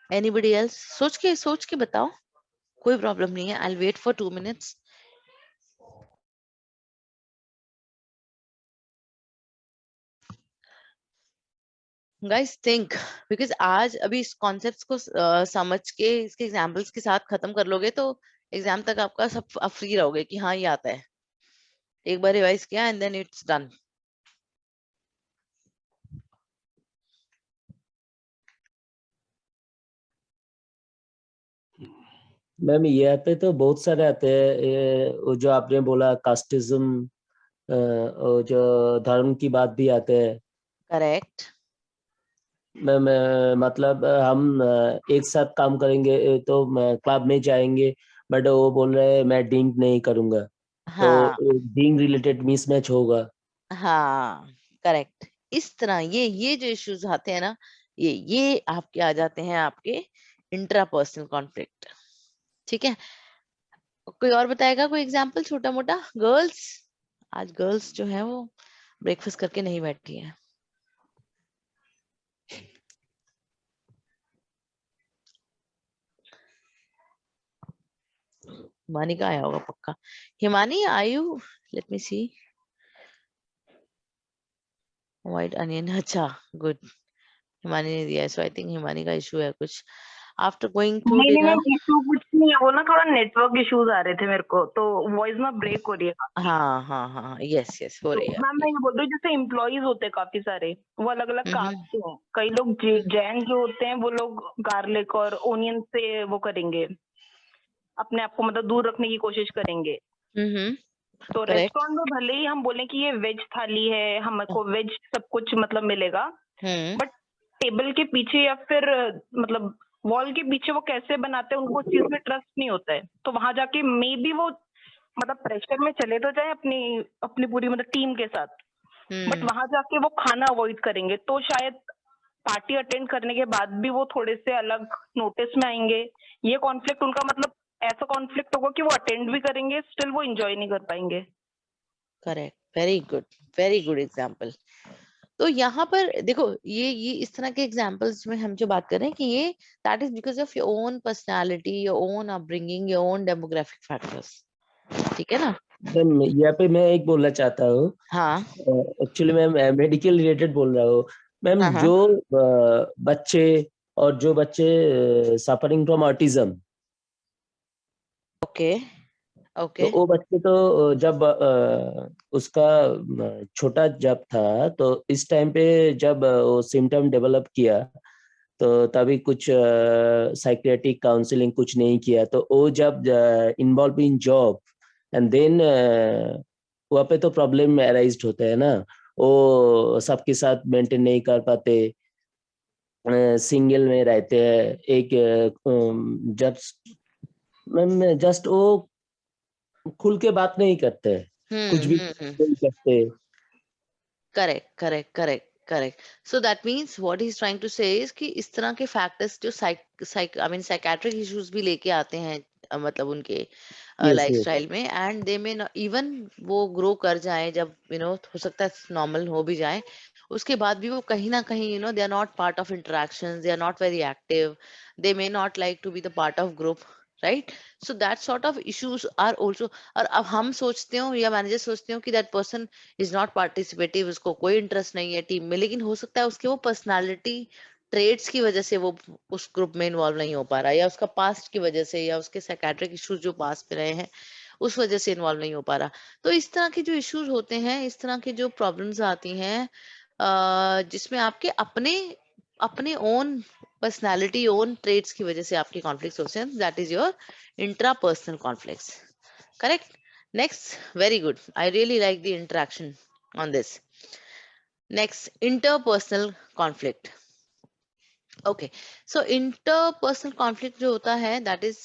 Anybody else? सोच के बताओ, कोई प्रॉब्लम नहीं है। I'll wait for 2 minutes. Guys think, because आज अभी इस कॉन्सेप्ट्स को समझ के इसके एग्जांपल्स के साथ खत्म कर लोगे तो एग्जाम तक आपका सब आप फ्री रहोगे कि हाँ ये आता है। एक बार रिवाइज किया and then it's done. Ma'am यहाँ पे तो बहुत सारे आते हैं, वो जो आपने बोला कास्टिज्म, जो धर्म की बात भी आते हैं। करेक्ट। मैम मतलब हम एक साथ काम करेंगे तो क्लब में जाएंगे, बट वो बोल रहे हैं मैं ड्रिंक नहीं करूंगा, हाँ तो ड्रिंक रिलेटेड मिसमैच होगा। हाँ करेक्ट। इस तरह ये जो इश्यूज आते हैं ना, ये आपके आ जाते हैं आपके इंट्रापर्सनल कॉन्फ्लिक्ट। ठीक है, कोई और बताएगा कोई एग्जांपल छोटा मोटा? गर्ल्स, आज गर्ल्स जो है वो ब्रेकफास्ट करके नहीं बैठी है। हिमानी का आया होगा पक्का। हिमानी आयु, लेट मी सी। व्हाइट अनियन, अच्छा गुड, हिमानी ने दिया है। सो आई थिंक हिमानी का इशू है कुछ। आफ्टर गोइंग टू नहीं डिनर, इशू कुछ नहीं है, वो ना थोड़ा नेटवर्क इश्यूज आ रहे थे मेरे को, तो वॉइस ना ब्रेक हो रही है काफी। हाँ यस हो तो रही है मैम मैं आपकी। ये बोल रही हूँ, जैसे एम्प्लॉइज होते हैं काफी सारे, वो अलग अलग कास्ट से हैं। कई लोग जैन जो होते हैं वो लोग गार्लिक और ओनियन से वो करेंगे, अपने आप को मतलब दूर रखने की कोशिश करेंगे। तो Correct. रेस्टोरेंट में भले ही हम बोले कि ये वेज थाली है, हमको वेज सब कुछ मतलब मिलेगा, बट टेबल के पीछे या फिर मतलब वॉल के पीछे वो कैसे बनाते हैं, उनको उस चीज में ट्रस्ट नहीं होता है। तो वहां जाके मे बी वो मतलब प्रेशर में चले तो जाए अपनी पूरी मतलब टीम के साथ, बट वहां जाके वो खाना अवॉइड करेंगे, तो शायद पार्टी अटेंड करने के बाद भी वो थोड़े से अलग नोटिस में आएंगे। ये कॉन्फ्लिक्ट उनका मतलब ऐसा कॉन्फ्लिक्ट होगा कि वो अटेंड भी करेंगे, स्टिल वो एंजॉय नहीं कर पाएंगे। Correct, very good example. तो यहाँ पर देखो, ये इस तरह के एग्जाम्पल्स में हम जो बात कर रहे हैं कि ये that is because of your own personality, your own upbringing, your own demographic factors. ठीक है ना? यहाँ पे मैं एक बोलना चाहता हूँ। हाँ एक्चुअली मैं मेडिकल रिलेटेड बोल रहा हूँ। मैम हाँ, जो बच्चे और जो बच्चे सफरिंग फ्रॉम ऑटिज्म, ओके तो ओके वो बच्चे तो जब उसका छोटा जब था, तो इस टाइम पे जब वो सिम्टम डेवलप किया, तो तभी कुछ साइकियाट्रिक काउंसलिंग कुछ नहीं किया, तो वो जब involve in job and then वहाँ पे तो प्रॉब्लम अराइज होता है ना, वो सबके साथ मेंटेन नहीं कर पाते, सिंगल में रहते हैं, एक जब मैम जस्ट वो खुल के बात नहीं करते हैं, कुछ भी नहीं करते। Correct correct correct correct so that means what he is trying to say is कि इस तरह के फैक्टर्स जो आई मीन साइकेट्रिक इश्यूज भी लेके आते हैं मतलब उनके यस यस लाइफस्टाइल में, एंड दे में इवन वो ग्रो कर जाए, जब हो सकता है नॉर्मल हो भी जाए, उसके बाद भी वो कहीं ना कहीं they are not part of interactions, they are not very active, they may not like to be the part of group, right? So that sort of issues are also. और अब हम सोचते हो या मैनेजर सोचते हो कि that person is not participative, उसको कोई इंटरेस्ट नहीं है टीम में, लेकिन हो सकता है उसके वो पर्सनालिटी ट्रेड्स की वजह से वो उस ग्रुप में इन्वॉल्व नहीं हो पा रहा, या उसका पास्ट की वजह से, या उसके साइकेट्रिक इश्यूज जो पास्ट में रहे हैं उस वजह से इन्वॉल्व नहीं हो पा रहा। तो इस तरह के जो इश्यूज होते हैं, इस तरह की जो प्रॉब्लम्स आती हैं, जिसमें आपके अपने अपने ओन पर्सनालिटी, ओन ट्रेड्स की वजह से आपके कॉन्फ्लिक्ट्स होते हैं, that is your intrapersonal conflicts. Correct. Next, very good. I really like the interaction on this. Next, interpersonal conflict. Okay, so interpersonal conflict जो होता है, that is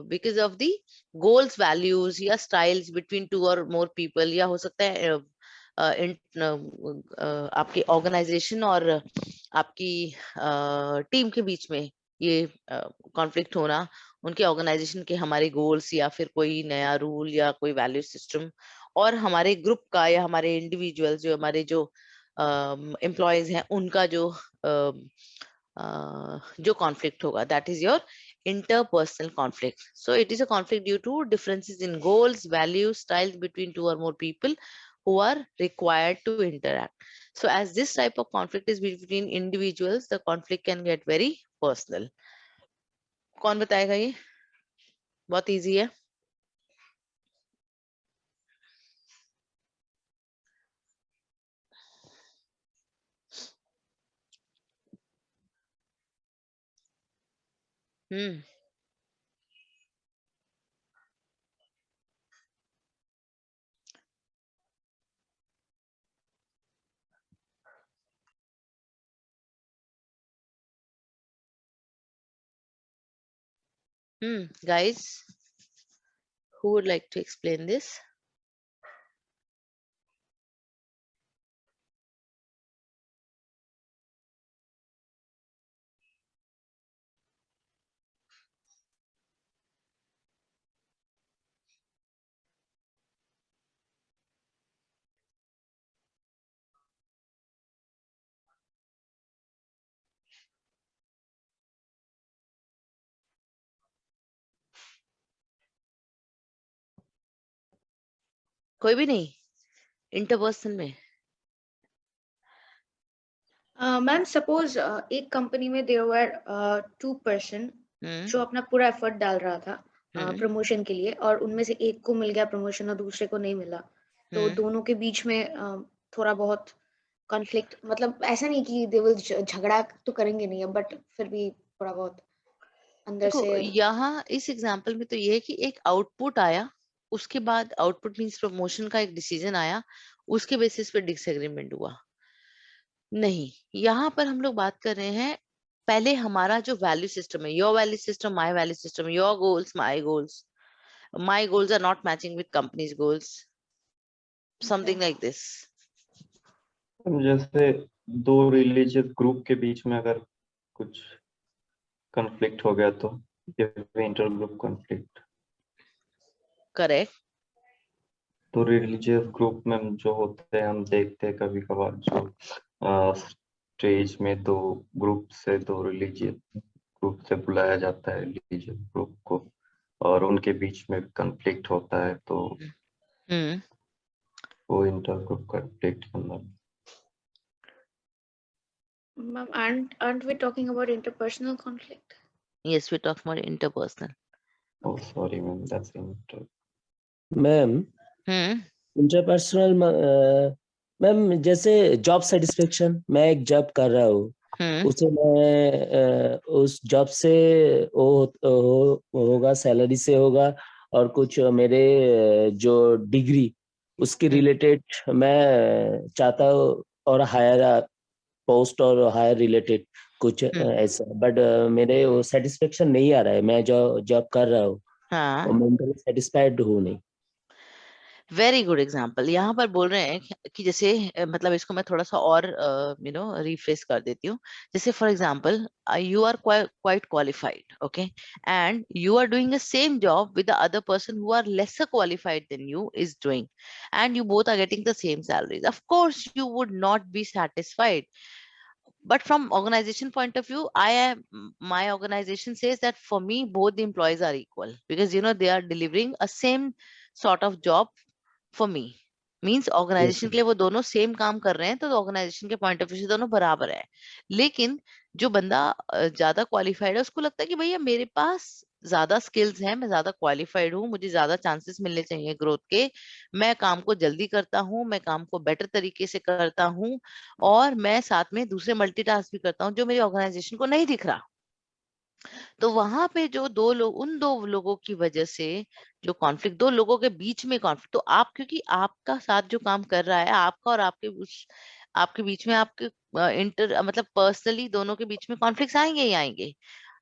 because of the goals, values या styles between two or more people, या हो सकता है आपके organization और आपकी टीम के बीच में ये कॉन्फ्लिक्ट होना, उनके ऑर्गेनाइजेशन के हमारे गोल्स या फिर कोई नया रूल या कोई वैल्यू सिस्टम, और हमारे ग्रुप का या हमारे इंडिविजुअल जो हमारे जो एम्प्लॉयज हैं उनका जो कॉन्फ्लिक्ट होगा, that is your interpersonal conflict. So it is a conflict due to differences in goals, values, styles between two or more people who are required to interact. So as this type of conflict is between individuals, the conflict can get very personal. कौन बताएगा ये? बहुत easy है। हम्म guys, who would like to explain this? कोई भी नहीं interpersonal में? Ma'am suppose एक कंपनी में देयर वर 2 पर्सन जो अपना पूरा एफर्ट डाल रहा था प्रमोशन के लिए, और उनमें से एक को मिल गया प्रमोशन और दूसरे को नहीं मिला, तो दोनों के बीच में थोड़ा बहुत कॉन्फ्लिक्ट, मतलब ऐसा नहीं कि दे विल झगड़ा तो करेंगे नहीं, बट फिर भी थोड़ा बहुत अंदर देखो से। यहाँ इस एग्जांपल में तो ये है कि एक आउटपुट आया, उसके बाद आउटपुट मींस प्रमोशन का एक डिसीजन आया, उसके बेसिस पे डिसएग्रीमेंट हुआ नहीं। यहाँ पर हम लोग बात कर रहे हैं पहले हमारा जो वैल्यू सिस्टम है, your value system, my value system, your goals, my goals, my goals are not matching with company's goals, something like this. जैसे दो रिलीजियस ग्रुप के बीच में अगर कुछ कॉन्फ्लिक्ट हो गया तो इंटर ग्रुप कॉन्फ्लिक्ट। Correct. तो रिलीजियस ग्रुप में जो होते हैं हम देखते हैं कभी कभार जो स्टेज में दो रिलीजियस ग्रुप से बुलाया जाता है रिलीजियस ग्रुप को, और उनके बीच में कॉन्फ्लिक्ट होता है, तो वो इंटर ग्रुप कॉन्फ्लिक्ट करना। Ma'am, aren't we talking about interpersonal conflict? Yes, we're talking about interpersonal. Oh, sorry, ma'am. That's inter. Ma'am interpersonal ma'am जैसे जॉब सेटिस्फेक्शन, मैं एक जॉब कर रहा हूँ, उसे मैं उस जॉब से होगा, सैलरी से होगा, और कुछ मेरे जो डिग्री उसके रिलेटेड मैं चाहता हूँ, और हायर पोस्ट और हायर रिलेटेड कुछ ऐसा, बट मेरे वो सेटिस्फेक्शन नहीं आ रहा है, मैं जो जॉब कर रहा हूँ और मेंटली सेटिस्फाइड हूँ नहीं। Very good example. यहाँ पर बोल रहे हैं कि जैसे मतलब इसको मैं थोड़ा सा और रिफ्रेश कर देती हूँ। जैसे for example you are quite qualified, okay, and you are doing the same job with the other person who are lesser qualified then you is doing, and you both are getting the same salaries. Of course you would not be satisfied, but from organization point of view, my organization says that for me both the employees are equal, because they are delivering a same sort of job for me. Means organisation के लिए वो दोनों same काम कर रहे हैं, तो organisation के पॉइंट ऑफ व्यू से दोनों बराबर है। लेकिन जो बंदा ज्यादा क्वालिफाइड है, उसको लगता है कि भैया मेरे पास ज्यादा स्किल्स हैं, मैं ज्यादा क्वालिफाइड हूँ, मुझे ज्यादा चांसेस मिलने चाहिए ग्रोथ के, मैं काम को जल्दी करता हूँ, मैं काम को बेटर तरीके से करता हूँ, और मैं साथ में दूसरे मल्टीटास्क भी करता हूँ जो मेरी ऑर्गेनाइजेशन को नहीं दिख रहा। तो वहां पे जो उन दो लोगों की वजह से जो कॉन्फ्लिक्ट, दो लोगों के बीच में कॉन्फ्लिक्ट, तो आप क्योंकि आपका साथ जो काम कर रहा है, आपका और आपके बीच में आपके मतलब पर्सनली दोनों के बीच में कॉन्फ्लिक्ट आएंगे ही आएंगे,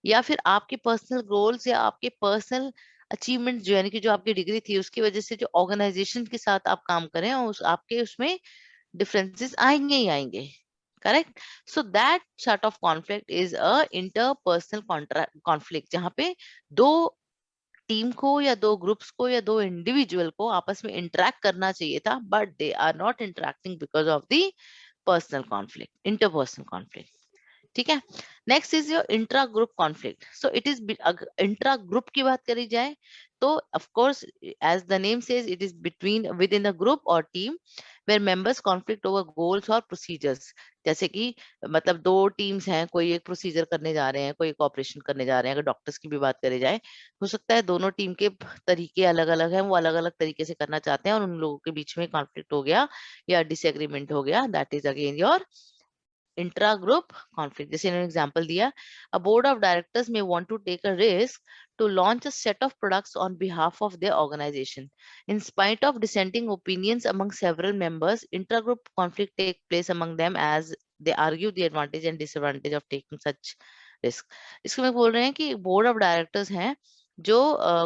या फिर आपके पर्सनल गोल्स या आपके पर्सनल अचीवमेंट जो यानी कि जो आपकी डिग्री थी उसकी वजह से जो ऑर्गेनाइजेशन के साथ आप काम करें, और आपके उसमें डिफरेंसेस आएंगे ही आएंगे। Correct? So that sort of conflict is a interpersonal conflict, जहां पे दो टीम को या दो ग्रुप्स को या दो इंडिविजुअल को आपस में इंटरेक्ट करना चाहिए था, but they are not interacting because of the personal conflict, interpersonal conflict. ठीक है। Next is your intra group conflict. So it is intra group की बात करी जाए तो of course as the name says it is between within the group और team where members conflict over goals और procedures. जैसे कि मतलब दो टीम्स हैं, कोई एक प्रोसीजर करने जा रहे हैं, कोई एक ऑपरेशन करने जा रहे हैं। अगर डॉक्टर्स की भी बात करी जाए, हो सकता है दोनों टीम के तरीके अलग अलग हैं, वो अलग अलग तरीके से करना चाहते हैं और उन लोगों के बीच में कॉन्फ्लिक्ट हो गया या डिसएग्रीमेंट हो गया, that is again your intra-group conflict. जैसे इन्होंने एग्जांपल दिया, a board of directors may want to take a risk to launch a set of products on behalf of their organization. In spite of dissenting opinions among several members, intra-group conflict take place among them as they argue the advantage and disadvantage of taking such risk. इसको मैं बोल रहे हैं कि board of directors हैं जो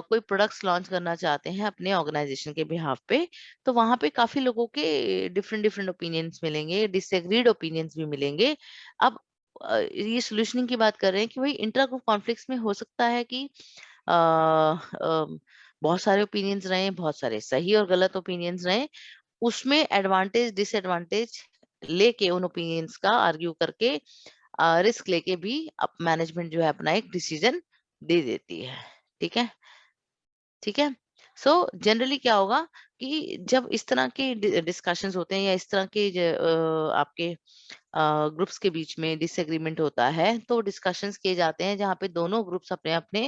कोई products launch करना चाहते हैं अपने ऑर्गेनाइजेशन के बिहाफ पे, तो वहां पे काफी लोगों के डिफरेंट डिफरेंट ओपिनियंस मिलेंगे, डिसएग्रीड ओपिनियंस भी मिलेंगे। अब ये सोल्यूशनिंग की बात कर रहे हैं कि भाई इंटर ग्रुप कॉन्फ्लिक्ट्स में हो सकता है कि बहुत सारे ओपिनियंस रहे, बहुत सारे सही और गलत ओपिनियंस रहे, उसमें एडवांटेज डिसएडवांटेज लेके उन ओपिनियंस का आर्ग्यू करके रिस्क लेके भी अब मैनेजमेंट जो है अपना एक डिसीजन दे देती है। ठीक है, ठीक है। सो जनरली क्या होगा कि जब इस तरह के डिस्कशंस होते हैं या इस तरह के आपके ग्रुप्स के बीच में डिसएग्रीमेंट होता है, तो डिस्कशंस किए जाते हैं जहाँ पे दोनों ग्रुप्स अपने अपने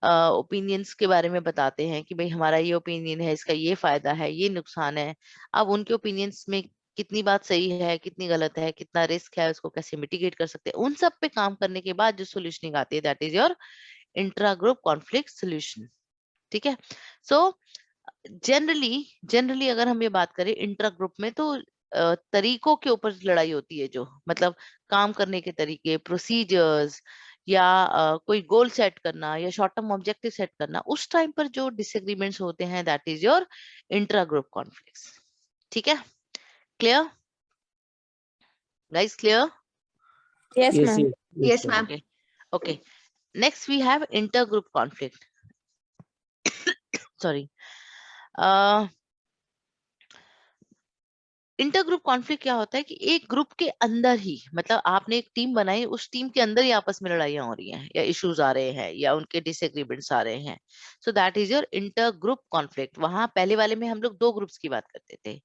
ओपिनियंस के बारे में बताते हैं कि भाई हमारा ये ओपिनियन है, इसका ये फायदा है, ये नुकसान है। अब उनके ओपिनियंस में कितनी बात सही है, कितनी गलत है, कितना रिस्क है, उसको कैसे मिटिगेट कर सकते हैं, उन सब पे काम करने के बाद जो सोल्यूशनिंग आती है, that is your intra group conflict solution. ठीक है। सो जनरली अगर हम ये बात करें इंट्रा ग्रुप में, तो तरीकों के ऊपर लड़ाई होती है, जो मतलब काम करने के तरीके, प्रोसीजर्स, या कोई गोल सेट करना या शॉर्ट टर्म ऑब्जेक्टिव सेट करना, उस टाइम पर जो डिसएग्रीमेंट्स होते हैं, that is your intra group conflicts. ठीक है, clear guys, clear? Yes, Yes, ma'am. Yes, ma'am. Okay, okay. Next we have intergroup conflict. Sorry. Intergroup conflict क्या होता है कि एक ग्रुप के अंदर ही, मतलब आपने एक टीम बनाई, उस टीम के अंदर ही आपस में लड़ाइयां हो रही हैं या इश्यूज आ रहे हैं या उनके डिसएग्रीमेंट्स आ रहे हैं, सो that is your intergroup conflict. वहां पहले वाले में हम लोग दो ग्रुप्स की बात करते थे,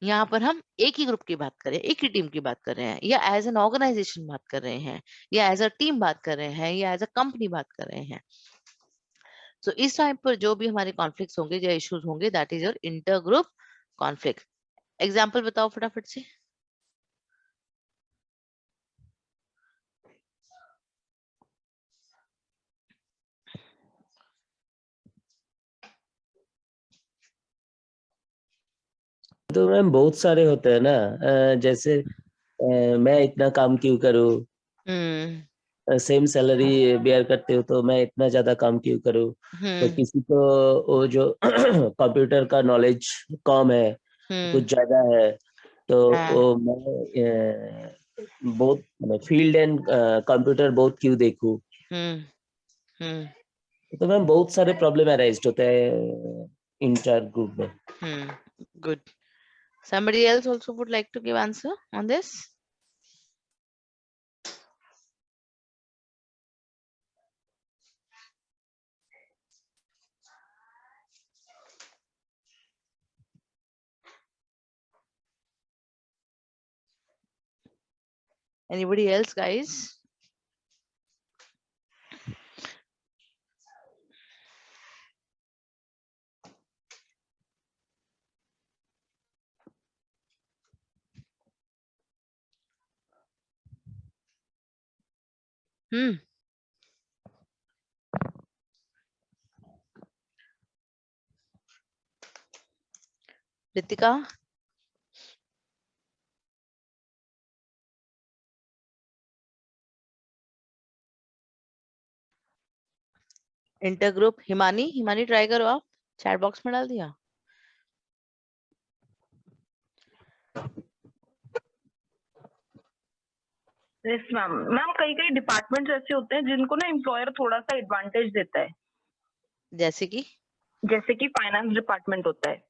यहाँ पर हम एक ही ग्रुप की बात कर रहे हैं, एक ही टीम की बात कर रहे हैं, या एज एन ऑर्गेनाइजेशन बात कर रहे हैं, या एज अ टीम बात कर रहे हैं, या एज अ कंपनी बात कर रहे हैं। सो इस टाइम पर जो भी हमारे कॉन्फ्लिक्ट्स होंगे या इश्यूज होंगे, that is your inter group conflict. Example बताओ फटाफट से। तो मैम बहुत सारे होते हैं ना, जैसे मैं इतना काम क्यों करूँ, सेम सैलरी बेयर करते हो तो मैं इतना ज्यादा काम क्यों करूँ। तो किसी को वो जो कंप्यूटर का नॉलेज कम है, कुछ ज्यादा है, तो वो मैं बहुत फील्ड एंड कंप्यूटर बहुत क्यों देखूं। तो मैम बहुत सारे प्रॉब्लम अराइज होते हैं इंटर ग्रुप में। Good. Somebody else also would like to give answer on this? Anybody else, guys? Ritika? Intergroup. Himani try करो, आप चैट बॉक्स में डाल दिया। Yes ma'am. मैम कई कई डिपार्टमेंट्स ऐसे होते हैं जिनको ना एम्प्लॉयर थोड़ा सा एडवांटेज देता है, जैसे कि फाइनेंस डिपार्टमेंट होता है।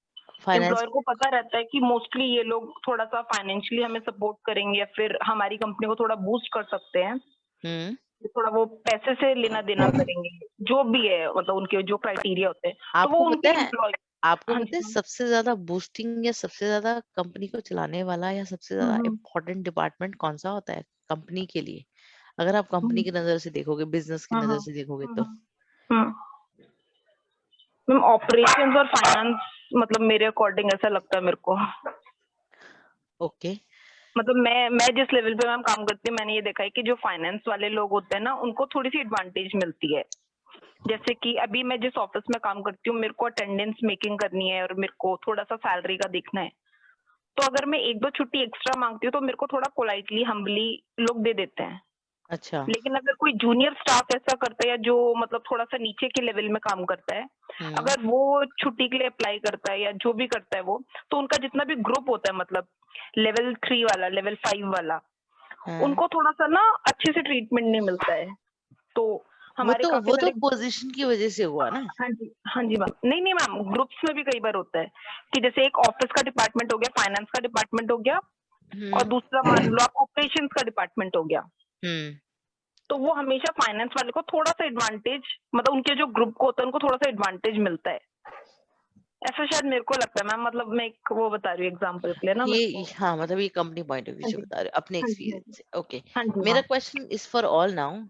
फाइनेंस। एम्प्लॉयर को पता रहता है कि मोस्टली ये लोग थोड़ा सा फाइनेंशियली हमें सपोर्ट करेंगे या फिर हमारी कंपनी को थोड़ा बूस्ट कर सकते हैं, थोड़ा वो पैसे से लेना देना करेंगे, जो भी है मतलब उनके जो क्राइटेरिया होते हैं, तो वो उनके एम्प्लॉय। आपको पता है सबसे ज्यादा बूस्टिंग या सबसे ज्यादा कंपनी को चलाने वाला या सबसे ज्यादा इम्पोर्टेंट डिपार्टमेंट कौन सा होता है कंपनी के लिए? अगर आप कंपनी की नजर से देखोगे, बिजनेस की नजर से देखोगे तो मैम ऑपरेशंस और फाइनेंस, मतलब मेरे अकॉर्डिंग ऐसा लगता है मेरे को। ओके। मतलब मैं जिस लेवल पे मैम काम करती हूँ, मैंने ये देखा है कि जो फाइनेंस वाले लोग होते हैं ना, उनको थोड़ी सी एडवांटेज मिलती है। जैसे कि अभी मैं जिस ऑफिस में काम करती हूँ, मेरे को अटेंडेंस मेकिंग करनी है और मेरे को थोड़ा सा सैलरी का देखना है, तो अगर मैं 1-2 छुट्टी एक्स्ट्रा मांगती हूँ तो मेरे को थोड़ा पोलाइटली हम्बली लोग दे देते हैं। अच्छा। लेकिन अगर कोई जूनियर स्टाफ ऐसा करता है या जो मतलब थोड़ा सा नीचे के लेवल में काम करता है, अगर वो छुट्टी के लिए अप्लाई करता है या जो भी करता है वो, तो उनका जितना भी ग्रुप होता है, मतलब लेवल 3 वाला, लेवल 5 वाला, उनको थोड़ा सा ना अच्छे से ट्रीटमेंट नहीं मिलता है। तो हमारे वो तो पोजीशन की वजह से हुआ ना। हाँ जी मैम। नहीं मैम, ग्रुप्स में भी कई बार होता है कि जैसे एक ऑफिस का डिपार्टमेंट हो गया, फाइनेंस का डिपार्टमेंट हो गया, और दूसरा मान लो आप ऑपरेशंस का डिपार्टमेंट हो गया, तो वो हमेशा फाइनेंस वाले को थोड़ा सा एडवांटेज, मतलब उनके जो ग्रुप को होता है उनको थोड़ा सा एडवांटेज मिलता है, ऐसा शायद मेरे को लगता है मैम। मतलब मैं एक वो बता रही हूँ एग्जांपल के लिए ना। ये हाँ, मतलब ये कंपनी पॉइंट ऑफ व्यू से बता रहे हो, अपने एक्सपीरियंस से। ओके, मेरा question is for all now.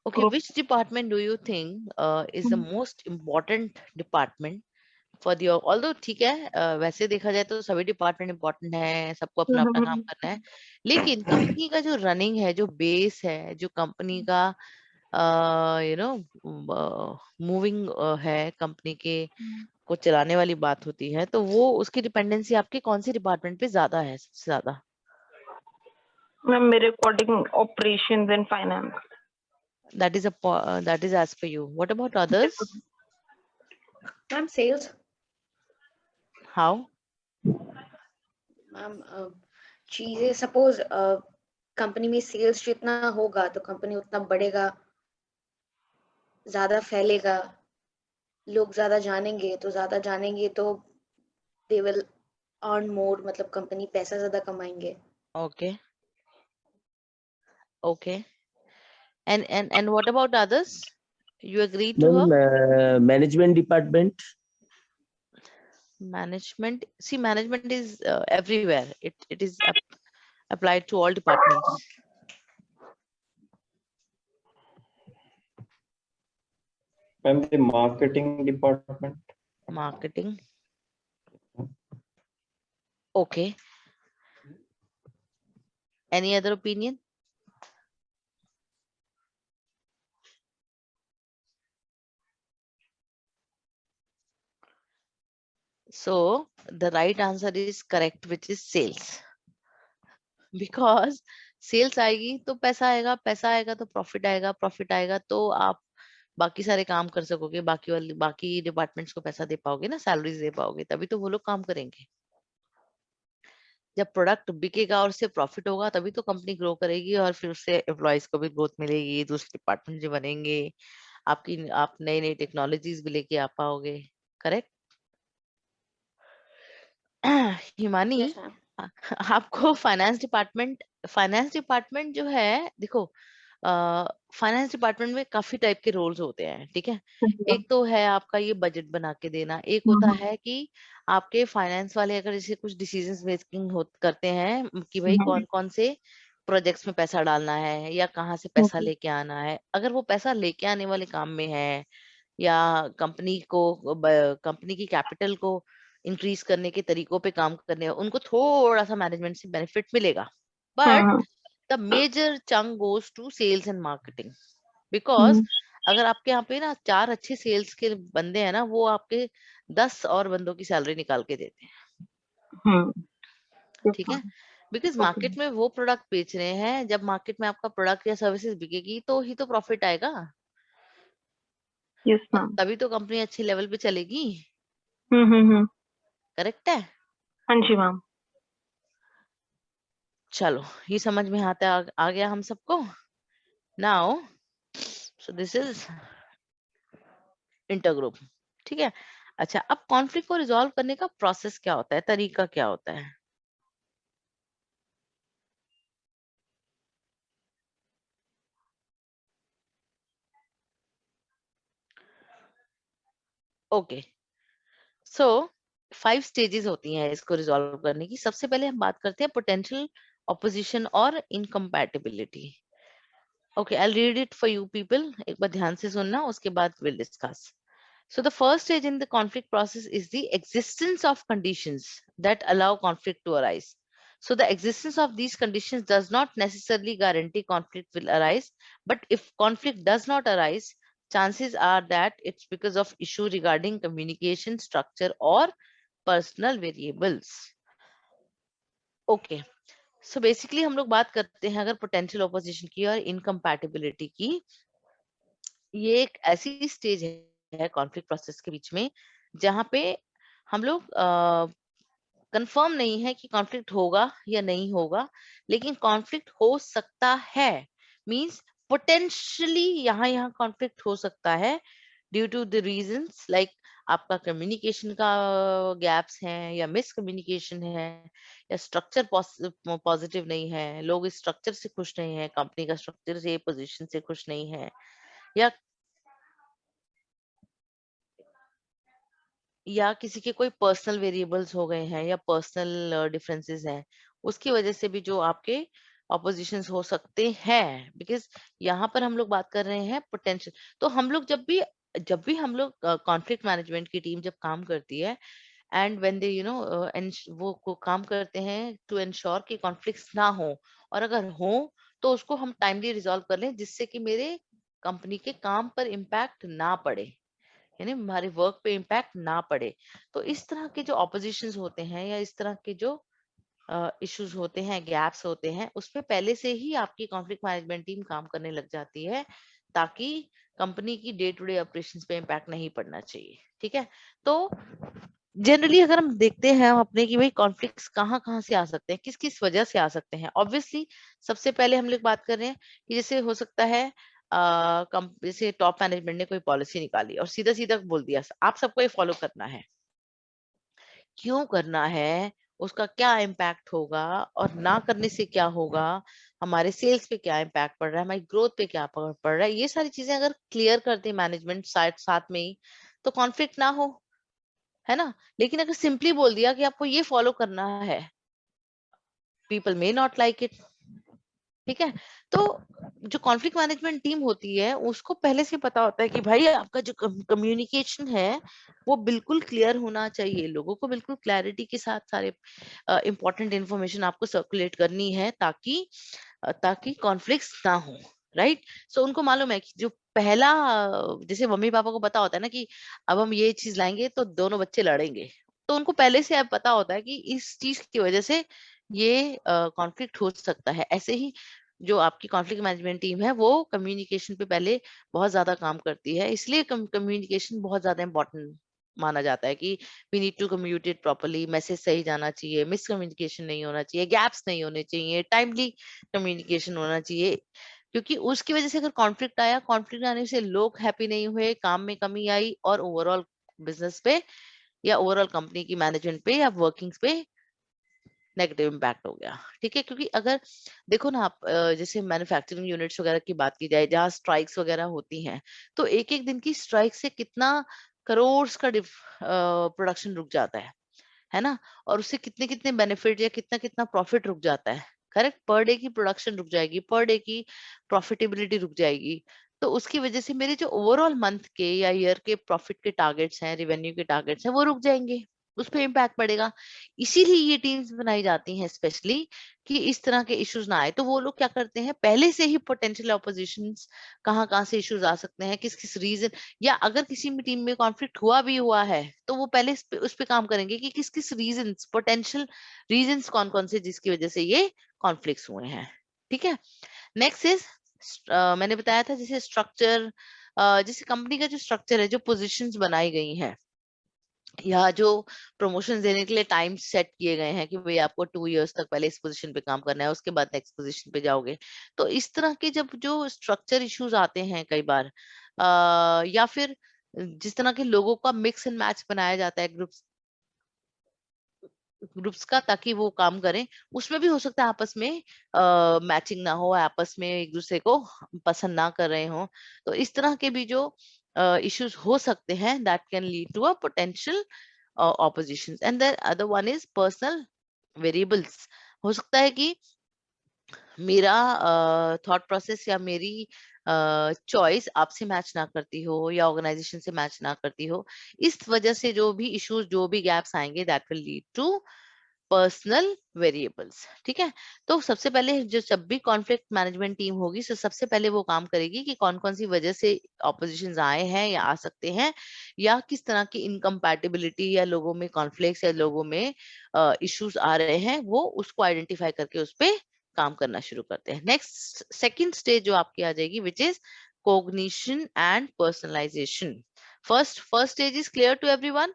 Okay, which department do you think is the most important department for the, although ठीक है, वैसे देखा जाए तो सभी डिपार्टमेंट इम्पोर्टेंट है, सबको अपना अपना काम करना है, लेकिन कंपनी का जो रनिंग है, जो बेस है, जो कंपनी का मूविंग है, कंपनी के को चलाने वाली बात होती है, तो वो उसकी डिपेंडेंसी आपके कौन सी डिपार्टमेंट पे ज्यादा है, सबसे ज्यादा? मैम मेरे according operations and finance. That is as per you. What about others? Ma'am, sales. How? Ma'am, चीजें सपोज कंपनी में सेल्स जितना होगा तो कंपनी उतना बढ़ेगा, ज्यादा फैलेगा, लोग ज्यादा जानेंगे तो दे विल अर्न मोर, मतलब कंपनी पैसा ज्यादा कमाएंगे। Okay. Okay. And what about others? You agree to her? Management department. management, see, management is everywhere. It is applied to all departments. And the marketing department. Marketing. Okay. Any other opinion? So the right answer is correct, which is sales. Because sales आएगी तो पैसा आएगा, पैसा आएगा तो profit आएगा तो आप बाकी सारे काम कर सकोगे, बाकी डिपार्टमेंट्स को पैसा दे पाओगे ना, सैलरीज दे पाओगे, तभी तो वो लोग काम करेंगे। जब प्रोडक्ट बिकेगा और उससे प्रॉफिट होगा तभी तो कंपनी ग्रो करेगी और फिर उससे एम्प्लॉयज को भी ग्रोथ मिलेगी, दूसरे डिपार्टमेंट जो बनेंगे, आप नई नई टेक्नोलॉजीज भी लेके आ पाओगे। करेक्ट? Himani, Yes, ma'am. आपको फाइनेंस डिपार्टमेंट जो है, देखो फाइनेंस डिपार्टमेंट में काफी टाइप के रोल्स होते हैं, ठीक है। एक तो है आपका ये बजट बना के देना, एक होता है कि आपके फाइनेंस वाले अगर जैसे कुछ डिसीजंस मेकिंग करते हैं कि भाई कौन कौन से प्रोजेक्ट्स में पैसा डालना है या कहाँ से पैसा लेके आना है। अगर वो पैसा लेके आने वाले काम में है या कंपनी की कैपिटल को इंक्रीज करने के तरीकों पे काम करने, उनको थोड़ा सा मैनेजमेंट से बेनिफिट मिलेगा, but the major chunk goes to sales and marketing. Because अगर आपके यहाँ पे ना 4 अच्छे सेल्स के बंदे हैं ना, वो आपके 10 और बंदों की सैलरी निकाल के देते हैं, ठीक है। बिकॉज मार्केट में वो प्रोडक्ट बेच रहे हैं, जब मार्केट में आपका प्रोडक्ट या सर्विसेज बिकेगी तो ही तो प्रॉफिट आएगा। Yes, ma'am. तभी तो कंपनी अच्छे लेवल पे चलेगी। करेक्ट है? हाँ जी मैम। चलो, ये समझ में आ गया हम सबको। Now so this is intergroup, ठीक है। अच्छा, अब कॉन्फ्लिक्ट को रिजॉल्व करने का प्रोसेस क्या होता है, तरीका क्या होता है? ओके, सो 5 स्टेजेस होती हैं इसको रिजॉल्व करने की। सबसे पहले हम बात करते हैं पोटेंशियल ऑपोजिशन और incompatibility. Okay, I read it for you people, एक बार ध्यान से सुनना, उसके बाद will discuss. So the first stage in the conflict process is the existence of conditions that allow conflict to arise. So the existence of these conditions does not necessarily guarantee conflict will arise, but if conflict does not arise, chances are that it's because of issue regarding communication structure or personal variables. Okay, so basically हम लोग बात करते हैं अगर potential opposition की और incompatibility की। ये एक ऐसी स्टेज है कॉन्फ्लिक्ट प्रोसेस के बीच में जहां पे हम लोग कंफर्म नहीं है कि कॉन्फ्लिक्ट होगा या नहीं होगा, लेकिन कॉन्फ्लिक्ट हो सकता है। मींस पोटेंशियली यहाँ कॉन्फ्लिक्ट हो सकता है due to the reasons like आपका कम्युनिकेशन का गैप्स हैं या मिस कम्युनिकेशन है या स्ट्रक्चर पॉजिटिव नहीं है, लोग इस स्ट्रक्चर से खुश नहीं है, कंपनी का स्ट्रक्चर से पोजीशन से खुश नहीं है, या किसी के कोई पर्सनल वेरिएबल्स हो गए हैं या पर्सनल डिफरेंसेस हैं, उसकी वजह से भी जो आपके ऑपोजिशंस हो सकते हैं। बिकॉज यहाँ पर हम लोग बात कर रहे हैं पोटेंशियल। तो हम लोग जब भी हम लोग कॉन्फ्लिक्ट मैनेजमेंट की टीम जब काम करती है एंड व्हेन दे वो काम करते हैं टू एंश्योर कि कॉन्फ्लिक्ट्स ना हो, और अगर हो तो उसको हम टाइमली रिजॉल्व कर लें जिससे कि मेरे कंपनी के काम पर इम्पैक्ट ना पड़े, यानी हमारे वर्क पे इम्पैक्ट ना पड़े। तो इस तरह के जो ऑपोजिशंस होते हैं या इस तरह के जो इश्यूज होते हैं, गैप्स होते हैं, उसमें पहले से ही आपकी कॉन्फ्लिक्ट मैनेजमेंट टीम काम करने लग जाती है ताकि कंपनी की डे टू डे ऑपरेशंस पे इम्पैक्ट नहीं पड़ना चाहिए, ठीक है। तो जनरली अगर हम देखते हैं अपने कि भाई कॉन्फ्लिक्ट्स कहाँ कहाँ से आ सकते हैं, किस किस वजह से आ सकते हैं, ऑब्वियसली सबसे पहले हम लोग बात कर रहे हैं कि जैसे हो सकता है जैसे टॉप मैनेजमेंट ने कोई पॉलिसी निकाली और सीधा सीधा बोल दिया आप सबको ये फॉलो करना है। क्यों करना है, उसका क्या इम्पैक्ट होगा और ना करने से क्या होगा, हमारे सेल्स पे क्या इम्पैक्ट पड़ रहा है, हमारी ग्रोथ पे क्या पड़ रहा है, ये सारी चीजें अगर क्लियर कर दे मैनेजमेंट साथ में ही तो कॉन्फ्लिक्ट ना हो। है ना। लेकिन अगर सिंपली बोल दिया कि आपको ये फॉलो करना है, people may not like it. ठीक है, तो जो कॉन्फ्लिक्ट मैनेजमेंट टीम होती है उसको पहले से पता होता है कि भाई आपका जो कम्युनिकेशन है वो बिल्कुल क्लियर होना चाहिए, लोगों को बिल्कुल क्लैरिटी के साथ सारे इंपॉर्टेंट इंफॉर्मेशन आपको सर्कुलेट करनी है ताकि कॉन्फ्लिक्ट्स ना हो, राइट। सो उनको मालूम है कि जो पहला जैसे मम्मी पापा को पता होता है ना कि अब हम ये चीज लाएंगे तो दोनों बच्चे लड़ेंगे, तो उनको पहले से अब पता होता है कि इस चीज की वजह से ये कॉन्फ्लिक्ट हो सकता है। ऐसे ही जो आपकी कॉन्फ्लिक्ट मैनेजमेंट टीम है वो कम्युनिकेशन पे पहले बहुत ज्यादा काम करती है, इसलिए कम्युनिकेशन बहुत ज्यादा इंपॉर्टेंट माना जाता है कि we need to communicate properly, message सही जाना चाहिए, मिसकम्युनिकेशन नहीं होना चाहिए, गैप्स नहीं होने चाहिए, टाइमली कम्युनिकेशन होना चाहिए। क्योंकि उसकी वजह से अगर कॉन्फ्लिक्ट आया, कॉन्फ्लिक्ट आने से लोग हैप्पी नहीं हुए, काम में कमी आई और ओवरऑल बिजनेस पे या ओवरऑल कंपनी की मैनेजमेंट पे या वर्किंग्स पे नेगेटिव इम्पैक्ट हो गया। ठीक है, क्योंकि अगर देखो ना आप जैसे मैन्युफैक्चरिंग यूनिट्स वगैरह की बात की जाए जहाँ स्ट्राइक्स वगैरह होती हैं, तो एक एक दिन की स्ट्राइक से कितना करोड़ का प्रोडक्शन रुक जाता है ना। और उससे कितने कितने बेनिफिट या कितना कितना प्रॉफिट रुक जाता है। करेक्ट, पर डे की प्रोडक्शन रुक जाएगी, पर डे की प्रॉफिटेबिलिटी रुक जाएगी। तो उसकी वजह से मेरे जो ओवरऑल मंथ के या ईयर के प्रॉफिट के टारगेट्स हैं, रेवेन्यू के टारगेट्स हैं, वो रुक जाएंगे, उस पर इम्पैक्ट पड़ेगा। इसीलिए ये टीम्स बनाई जाती हैं स्पेशली कि इस तरह के इश्यूज ना आए। तो वो लोग क्या करते हैं, पहले से ही पोटेंशियल ऑपोजिशंस कहाँ कहाँ से इश्यूज आ सकते हैं, किस किस रीजन, या अगर किसी भी टीम में कॉन्फ्लिक्ट हुआ है तो वो पहले उस पे काम करेंगे कि किस किस रीजंस, पोटेंशियल रीजंस कौन कौन से जिसकी वजह से ये कॉन्फ्लिक्ट्स हुए हैं। ठीक है, नेक्स्ट इज मैंने बताया था जैसे स्ट्रक्चर, जैसे कंपनी का जो स्ट्रक्चर है, जो पोजीशंस बनाई गई हैं या जो प्रमोशन देने के लिए टाइम सेट किए गए हैं कि भाई आपको 2 इयर्स तक पहले इस पोजीशन पे काम करना है, उसके बाद नेक्स्ट पोजीशन पे जाओगे। तो इस तरह के जब जो स्ट्रक्चर इश्यूज आते हैं कई बार, या फिर जिस तरह के लोगों का मिक्स एंड मैच बनाया जाता है ग्रुप्स का ताकि वो काम करें, उसमें भी हो सकता है आपस में मैचिंग ना हो, आपस में एक दूसरे को पसंद ना कर रहे हो। तो इस तरह के भी जो इश्यूज हो सकते हैं that can lead to a potential opposition. And the other one is personal variables. हो सकता है कि मेरा थॉट प्रोसेस या मेरी चॉइस आपसे मैच ना करती हो या ऑर्गेनाइजेशन से मैच ना करती हो, इस वजह से जो भी इश्यूज, जो भी गैप्स आएंगे that will lead to personal variables. ठीक है, तो सबसे पहले जो जब भी कॉन्फ्लिक्ट मैनेजमेंट टीम होगी तो सबसे पहले वो काम करेगी कि कौन कौन सी वजह से ऑपोजिशन आए हैं या आ सकते हैं, या किस तरह की इनकम्पैटिबिलिटी या लोगों में कॉन्फ्लिक्ट्स या लोगों में इश्यूज आ रहे हैं, वो उसको आइडेंटिफाई करके उस पर काम करना शुरू करते हैं। नेक्स्ट सेकंड स्टेज जो आपकी आ जाएगी which is cognition and personalization. First stage is clear to everyone?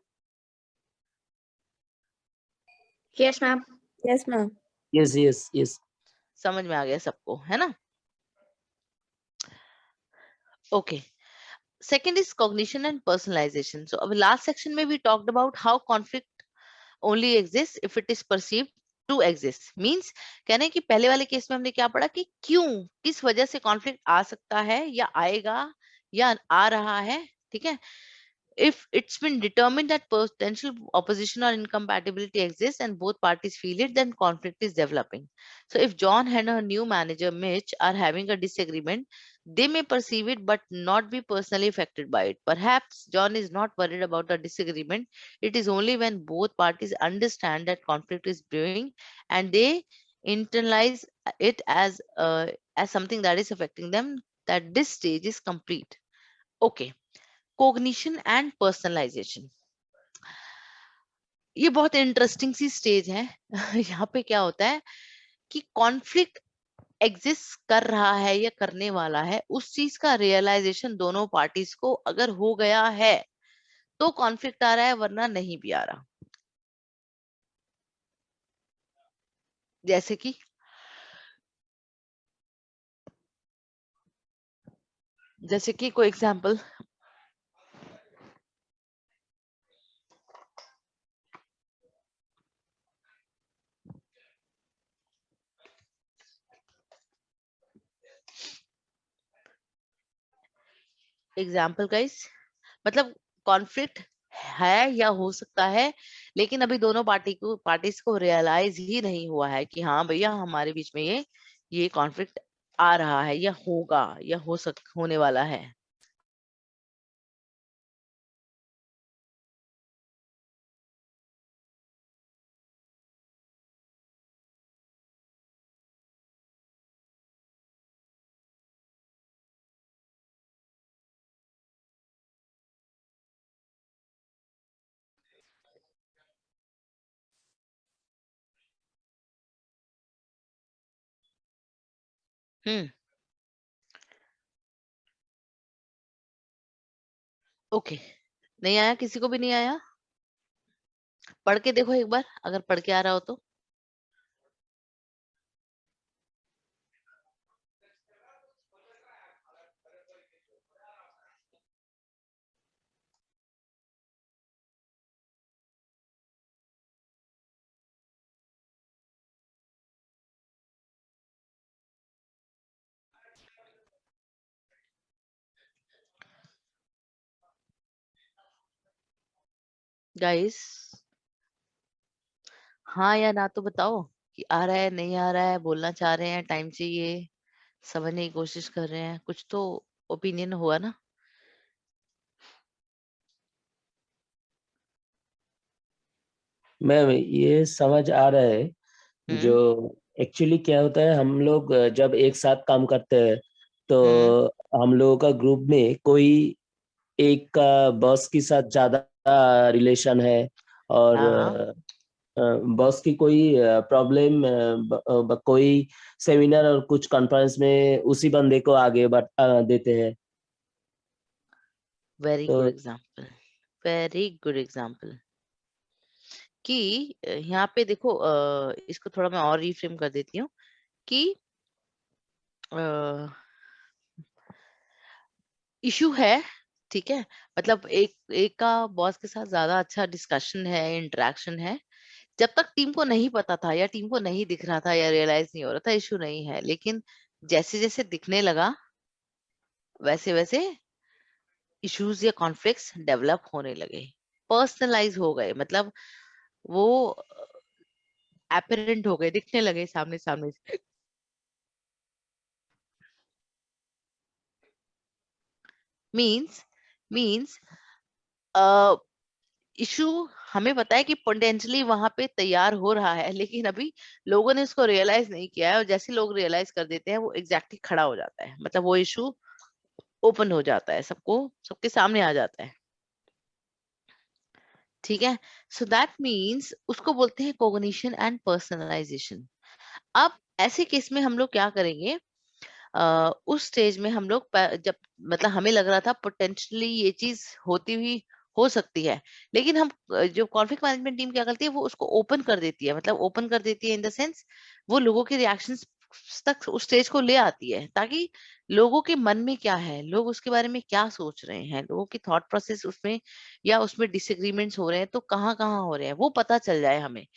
Yes, ma'am. Yes, ma'am. Yes yes yes. समझ में आ गया सबको, है ना? Okay, second is cognition and personalization. So our last section में we talked about how conflict only exists if it is perceived to exist. Means कहने हैं कि पहले वाले केस में हमने क्या पढ़ा कि क्यों, किस वजह से कॉन्फ्लिक्ट आ सकता है या आएगा या आ रहा है। ठीक है, if it's been determined that potential opposition or incompatibility exists and both parties feel it, then conflict is developing. So if John and her new manager Mitch are having a disagreement, they may perceive it but not be personally affected by it. Perhaps John is not worried about a disagreement. It is only when both parties understand that conflict is brewing and they internalize it as something that is affecting them that this stage is complete. Okay, cognition and personalization, ये बहुत interesting सी stage है। यहाँ पे क्या होता है कि conflict exist कर रहा है या करने वाला है, उस चीज का रियलाइजेशन दोनों पार्टीज को अगर हो गया है तो कॉन्फ्लिक्ट आ रहा है, वरना नहीं भी आ रहा। जैसे कि कोई एग्जांपल, गाइस, मतलब कॉन्फ्लिक्ट है या हो सकता है, लेकिन अभी दोनों पार्टीज को रियलाइज ही नहीं हुआ है कि हाँ भैया हमारे बीच में ये कॉन्फ्लिक्ट आ रहा है या होगा या होने वाला है। हम्म, ओके, नहीं आया, किसी को भी नहीं आया? पढ़ के देखो एक बार, अगर पढ़ के आ रहा हो तो। गाइस, हाँ या ना तो बताओ कि आ रहा है नहीं आ रहा है, बोलना चाह रहे हैं, टाइम चाहिए, समझने की कोशिश कर रहे हैं, कुछ तो ओपिनियन हुआ ना। मैम ये समझ आ रहा है। जो एक्चुअली क्या होता है, हम लोग जब एक साथ काम करते हैं तो हम लोगों का ग्रुप में कोई एक का बॉस के साथ ज्यादा रिलेशन है, और हाँ, बॉस की कोई प्रॉब्लम, कोई सेमिनार और कुछ कॉन्फ्रेंस में उसी बंदे को आगे देते हैं। वेरी तो good example, very good example. कि यहाँ पे देखो, इसको थोड़ा मैं और रिफ्रेम कर देती हूँ कि इशू है, ठीक है, मतलब एक एक का बॉस के साथ ज्यादा अच्छा डिस्कशन है, इंटरेक्शन है। जब तक टीम को नहीं पता था या टीम को नहीं दिख रहा था या रियलाइज नहीं हो रहा था, इशू नहीं है, लेकिन जैसे जैसे दिखने लगा वैसे वैसे इश्यूज या कॉन्फ्लिक्ट्स डेवलप होने लगे, पर्सनलाइज हो गए, मतलब वो एपरेंट हो गए, दिखने लगे सामने सामने से। मीन्स मीन्स इशू हमें पता है कि पोटेंशियली वहां पे तैयार हो रहा है, लेकिन अभी लोगों ने इसको रियलाइज नहीं किया है, और जैसे लोग रियलाइज कर देते हैं वो एग्जैक्टली खड़ा हो जाता है, मतलब वो इशू ओपन हो जाता है, सबके सामने आ जाता है, ठीक है। सो दैट मीन्स उसको बोलते हैं कोग्निशन एंड पर्सनलाइजेशन। अब ऐसे केस में हम लोग क्या करेंगे, उस स्टेज में हम लोग जब मतलब हमें लग रहा था पोटेंशियली ये चीज होती हुई हो सकती है, लेकिन हम जो कॉन्फ्लिक्ट मैनेजमेंट टीम क्या करती है, वो उसको ओपन कर देती है, मतलब ओपन कर देती है इन द सेंस वो लोगों के रिएक्शंस तक उस स्टेज को ले आती है, ताकि लोगों के मन में क्या है, लोग उसके बारे में क्या सोच रहे हैं, लोगों की थॉट प्रोसेस उसमें या उसमें डिसएग्रीमेंट्स हो रहे हैं तो कहाँ कहाँ हो रहे हैं वो पता चल जाए हमें।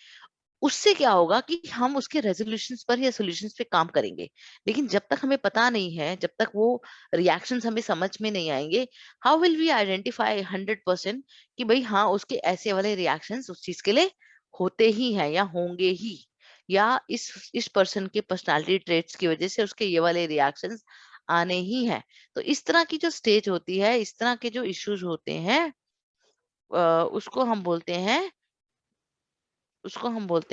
उससे क्या होगा कि हम उसके रेजोल्यूशंस पर या सॉल्यूशंस पे काम करेंगे। लेकिन जब तक हमें पता नहीं है, जब तक वो रिएक्शंस हमें समझ में नहीं आएंगे, हाउ विल वी आइडेंटिफाई 100% कि भाई हाँ उसके ऐसे वाले रिएक्शंस उस चीज के लिए होते ही हैं या होंगे ही, या इस पर्सन के पर्सनालिटी ट्रेट्स की वजह से उसके ये वाले रिएक्शंस आने ही हैं। तो इस तरह की जो स्टेज होती है, इस तरह के जो इश्यूज होते हैं, उसको हम बोलते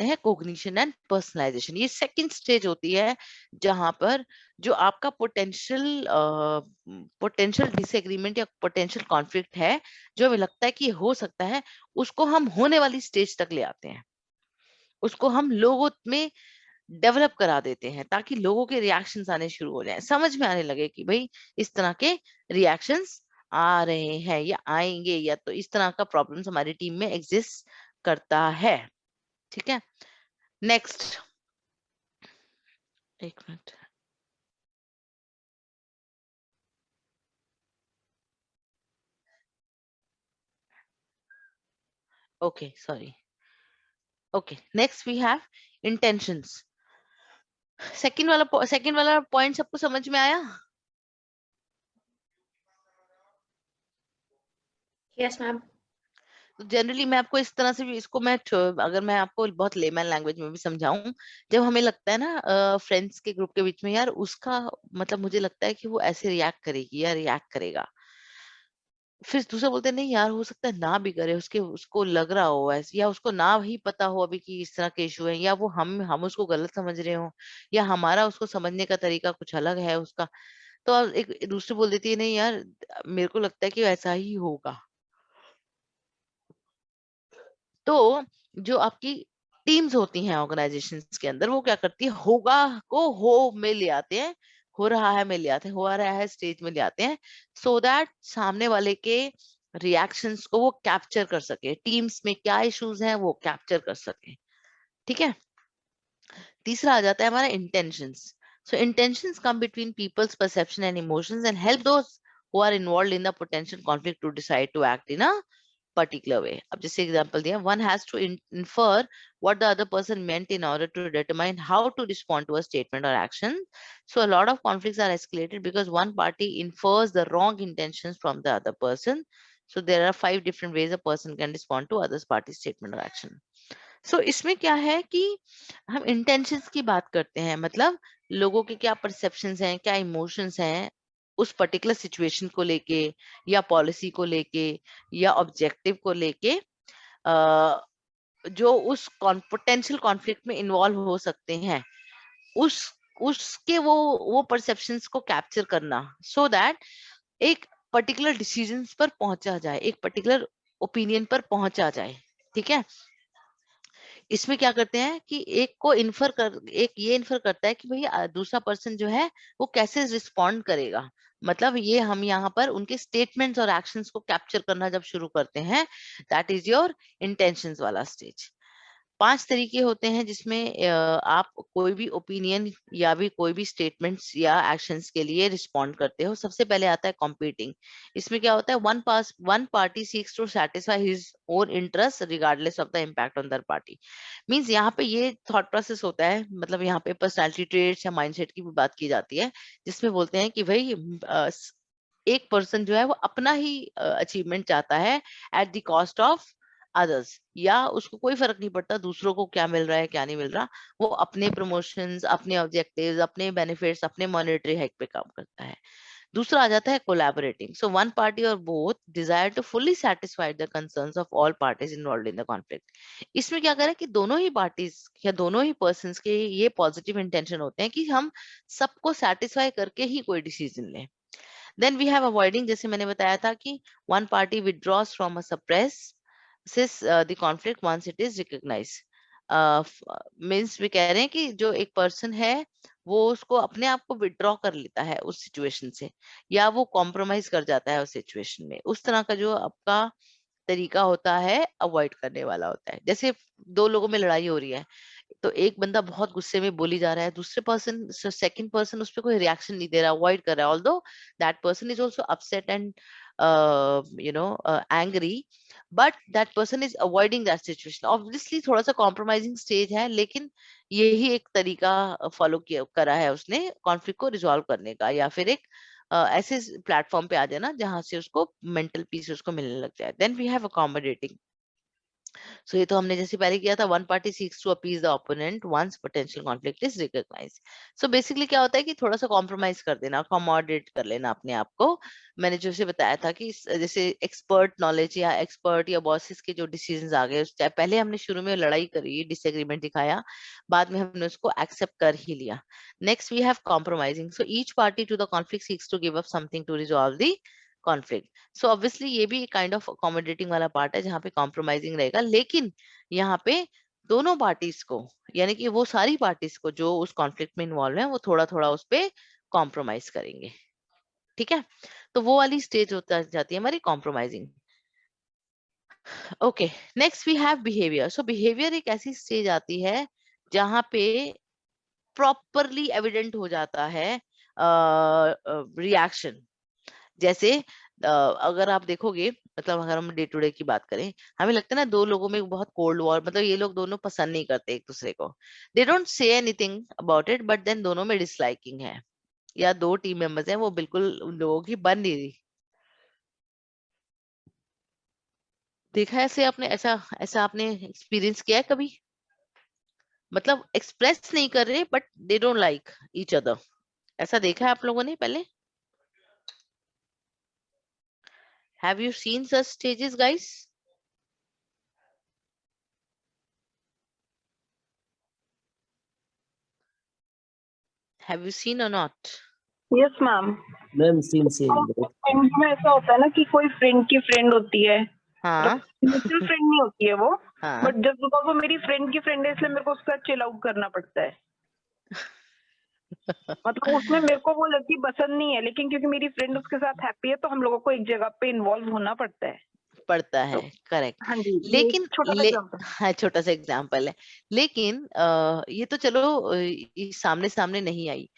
हैं कोग्निशन एंड पर्सनलाइजेशन। ये सेकंड स्टेज होती है जहां पर जो आपका पोटेंशियल डिसएग्रीमेंट या पोटेंशियल कॉन्फ्लिक्ट है, जो हमें लगता है कि ये हो सकता है, उसको हम होने वाली स्टेज तक ले आते हैं, उसको हम लोगों में डेवलप करा देते हैं, ताकि लोगों के रिएक्शंस आने शुरू हो जाएं, समझ में आने लगे कि भाई इस तरह के रिएक्शंस आ रहे हैं या आएंगे, या तो इस तरह का प्रॉब्लम्स हमारी टीम में एग्जिस्ट करता है, ठीक है। नेक्स्ट, एक minute, okay sorry, okay, next we have intentions. Second वाला पॉइंट सबको समझ में आया? Yes, ma'am. तो जनरली मैं आपको इस तरह से भी इसको मैं अगर मैं आपको बहुत लेमन लैंग्वेज में भी समझाऊं, जब हमें लगता है ना फ्रेंड्स के ग्रुप के बीच में यार उसका मतलब मुझे लगता है कि वो ऐसे रिएक्ट करेगी या रिएक्ट करेगा, फिर दूसरा बोलते हैं नहीं यार हो सकता है ना भी करे, उसको लग रहा हो ऐसे, या उसको ना ही पता हो अभी कि इस तरह के इशू है, या वो हम उसको गलत समझ रहे हो, या हमारा उसको समझने का तरीका कुछ अलग है उसका। तो एक दूसरी बोल देती है नहीं यार मेरे को लगता है कि ऐसा ही होगा। तो जो आपकी टीम्स होती हैं ऑर्गेनाइजेशंस के अंदर, वो क्या करती है, होगा को हो में ले आते हैं, हो रहा है में ले आते हैं, हो रहा है स्टेज में ले आते हैं, सो दैट सामने वाले के रिएक्शंस को वो कैप्चर कर सके, टीम्स में क्या इश्यूज हैं वो कैप्चर कर सके। ठीक है, तीसरा आ जाता है हमारा intentions. So intentions come between peoples perception and emotions and help those who are involved in the potential conflict to decide to act in a particular way. अब जैसे एग्जांपल दिया, one has to infer what the other person meant in order to determine how to respond to a statement or action. So a lot of conflicts are escalated because one party infers the wrong intentions from the other person. So there are 5 different ways a person can respond to other party's statement or action. So इसमें क्या है कि हम intentions की बात करते हैं, मतलब लोगों के क्या perceptions हैं, क्या emotions हैं उस पर्टिकुलर सिचुएशन को लेके, या पॉलिसी को लेके, या ऑब्जेक्टिव को लेके, जो उस पोटेंशियल कॉन्फ्लिक्ट में इन्वॉल्व हो सकते हैं, उस उसके वो परसेप्शंस को कैप्चर करना, सो दैट एक पर्टिकुलर डिसीजंस पर पहुंचा जाए, एक पर्टिकुलर ओपिनियन पर पहुंचा जाए। ठीक है, इसमें क्या करते हैं कि एक ये इन्फर करता है कि भाई दूसरा पर्सन जो है वो कैसे रिस्पॉन्ड करेगा, मतलब ये हम यहाँ पर उनके स्टेटमेंट्स और एक्शंस को कैप्चर करना जब शुरू करते हैं, दैट इज योर इंटेंशंस वाला स्टेज। 5 तरीके होते हैं जिसमें आप कोई भी ओपिनियन या भी कोई भी स्टेटमेंट्स या एक्शंस के लिए रिस्पॉन्ड करते हो। सबसे पहले आता है कॉम्पीटिंग। इसमें क्या होता है, one party seeks to satisfy his own interest regardless of the impact on other party. Means यहाँ पे ये थॉट प्रोसेस होता है, मतलब यहाँ पे पर्सनालिटी ट्रेट्स या माइंडसेट की भी बात की जाती है, जिसमें बोलते हैं कि भाई एक पर्सन जो है वो अपना ही अचीवमेंट चाहता है at the cost of others, या उसको कोई फर्क नहीं पड़ता दूसरों को क्या मिल रहा है क्या नहीं मिल रहा, वो अपने प्रमोशंस, अपने ऑब्जेक्टिव्स, अपने बेनिफिट्स, अपने मॉनेटरी हाइक पे काम करता है। दूसरा आ जाता है कोलैबोरेटिंग। सो वन पार्टी और both desire to fully satisfy the concerns of all parties involved in the conflict. इसमें क्या करें कि दोनों ही पार्टीज या दोनों ही पर्संस के ये पॉजिटिव इंटेंशन होते हैं कि हम सबको सेटिस्फाई करके ही कोई डिसीजन लें। देन वी हैव अवॉइडिंग, जैसे मैंने बताया था कि one party withdraws from a suppresses the conflict once it is recognized. Means we कह रहे हैं कि जो एक पर्सन है वो उसको अपने आप को विड्रॉ कर लेता है उस सिचुएशन से, या वो कॉम्प्रोमाइज कर जाता है उस सिचुएशन में। उस तरह का जो आपका तरीका होता है अवॉइड करने वाला होता है। जैसे 2 लोगों में लड़ाई हो रही है, तो एक बंदा बहुत गुस्से में बोली जा रहा है, दूसरे पर्सन सेकंड पर्सन उस पर कोई रिएक्शन नहीं दे रहा, अवॉइड कर रहा है, although that person is also upset and angry, but that person is avoiding that situation. Obviously थोड़ा सा कॉम्प्रोमाइजिंग स्टेज है, लेकिन यही एक तरीका फॉलो किया करा है उसने कॉन्फ्लिक्ट को रिजॉल्व करने का, या फिर एक ऐसे प्लेटफॉर्म पे आ जाना जहां से उसको मेंटल पीस उसको मिलने लग जाए। Then we have accommodating. So ये तो हमने जैसे पहले किया था, one party seeks to appease the opponent once potential conflict is recognized. So basically क्या होता है कि थोड़ा सा कॉम्प्रोमाइज कर देना, अकोमोडेट कर लेना अपने आप को। मैंने जैसे बताया था कि जैसे एक्सपर्ट नॉलेज या एक्सपर्ट या बॉसेस के जो डिसीजंस आ गए, चाहे पहले हमने शुरू में लड़ाई करी, डिसएग्रीमेंट दिखाया, बाद में हमने उसको एक्सेप्ट कर ही लिया। Next we have compromising. So each party to the conflict seeks to give up something to resolve the conflict. So obviously ये भी काइंड ऑफ अकोमोडेटिंग वाला पार्ट है जहाँ पे कॉम्प्रोमाइजिंग रहेगा, लेकिन यहाँ पे दोनों पार्टीज को, यानी कि वो सारी पार्टीज को जो उस कॉन्फ्लिक्ट में इन्वॉल्व है, वो थोड़ा थोड़ा उस पे कॉम्प्रोमाइज करेंगे। ठीक है, तो वो वाली स्टेज होता जाती है हमारी compromising. Okay, next we have behaviour. So behaviour एक ऐसी स्टेज आती है जहाँ पे प्रॉपरली एविडेंट हो जाता है रिएक्शन। जैसे अगर आप देखोगे, मतलब अगर हम डे टू डे की बात करें, हमें लगता है ना 2 लोगों में बहुत कोल्ड वॉर, मतलब ये लोग दोनों पसंद नहीं करते एक दूसरे को, they don't say anything about it, but then दोनों में डिसलाइकिंग है, या 2 टीम मेंबर्स हैं वो बिल्कुल उन लोगों की बन नहीं रही, देखा है ऐसे आपने, ऐसा ऐसा आपने एक्सपीरियंस किया है कभी? मतलब एक्सप्रेस नहीं कर रहे but they don't like each other, ऐसा देखा है आप लोगों ने पहले? Have you seen such stages guys? Have you seen और not? Yes ma'am. Ma'am seen बहुत। फ्रेंड में ऐसा होता है ना कि कोई फ्रेंड की फ्रेंड होती है, हाँ म्यूचुअल फ्रेंड नहीं होती है वो, हाँ बट जस्ट बिकॉज वो मेरी फ्रेंड की फ्रेंड है इसलिए मेरे को उसका चिल आउट करना पड़ता है। मतलब उसमें मेरे को वो लड़की पसंद नहीं है, लेकिन क्योंकि मेरी फ्रेंड उसके साथ हैप्पी है तो हम लोगों को एक जगह पे इन्वॉल्व होना पड़ता है। पड़ता तो है, करेक्ट। हाँ जी, ये लेकिन एक छोटा सा एग्जाम्पल। हाँ, छोटा सा एग्जांपल है। लेकिन ये तो चलो ये सामने सामने नहीं आई,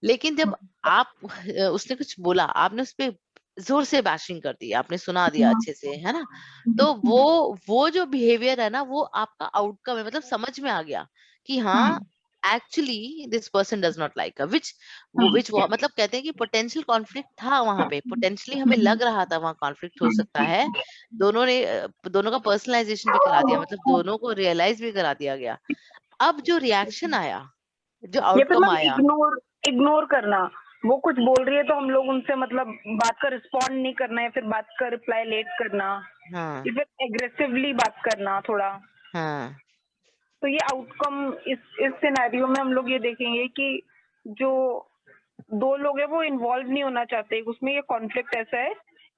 लेकिन जब आप उसने कुछ बोला, आपने उस पे जोर से बैशिंग कर दी, आपने सुना दिया अच्छे से, है ना? तो वो जो बिहेवियर है ना, वो आपका आउटकम है, मतलब समझ में आ गया कि हाँ actually this person does not like which मतलब कहते हैं कि पोटेंशियल कॉन्फ्लिक्ट था वहां पे, पोटेंशियली हमें लग रहा था वहां कॉन्फ्लिक्ट हो सकता है। दोनों ने दोनों का पर्सनलाइजेशन भी करा दिया, मतलब दोनों को रियलाइज भी करा दिया गया। अब जो रिएक्शन आया, जो या फिर आउटकम मैम आया, इग्नोर करना, वो कुछ बोल रही है तो हम लोग उनसे मतलब बात का रिस्पॉन्ड नहीं करना, या फिर बात का रिप्लाई लेट करना, हाँ या फिर एग्रेसिवली बात करना थोड़ा। हाँ तो ये आउटकम इस सिनेरियो में हम लोग ये देखेंगे कि जो दो लोग हैं वो इन्वॉल्व नहीं होना चाहते उसमें। ये कॉन्फ्लिक्ट ऐसा है